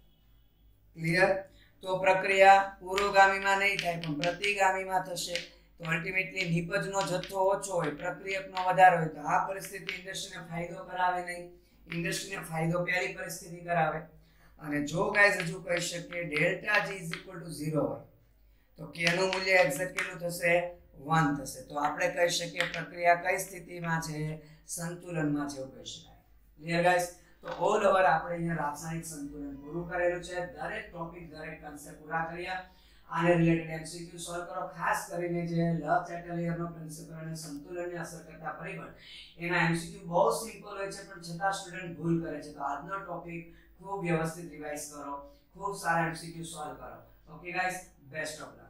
ક્લિયર? તો પ્રક્રિયા પુરોગામીમાં નહીં થાય પણ પ્રતિગામીમાં થશે, તો અલ્ટિમેટલી નિપજનો જથ્થો ઓછો હોય પ્રક્રિયકનો વધારે હોય તો આ પરિસ્થિતિ ઇન્ડસ્ટ્રીને ફાયદો કરાવે નહીં, ઇન્ડસ્ટ્રીને ફાયદો પહેલી પરિસ્થિતિ કરાવે. અને જો ગાઈસ હજુ કહી શકીએ ડેલ્ટા G = 0 હોય તો k નું મૂલ્ય એક્ઝેક્ટ કેટલું થશે, 1 થશે. તો આપણે કહી શકીએ પ્રક્રિયા કઈ સ્થિતિમાં છે, સંતુલનમાં છે એવું કહી શકાય. Clear guys? તો ઓલ ઓવર આપણે અહીંયા રાસાયણિક સંતુલન પૂરું કરેલું છે, દરેક ટોપિક દરેક કન્સેપ્ટ પૂરા કર્યા. આને રિલેટેડ MCQ સોલ્વ કરો, ખાસ કરીને જે લ-ચેટલિયરનો પ્રિન્સિપલ અને સંતુલનને અસર કરતા પરિબળ એના MCQ બહુ સિમ્પલ હોય છે પણ છતાં સ્ટુડન્ટ ભૂલ કરે છે. તો આજનો ટોપિક ખૂબ વ્યવસ્થિત રિવાઇઝ કરો, ખૂબ સારા MCQ સોલ્વ કરો. Okay guys, best of luck.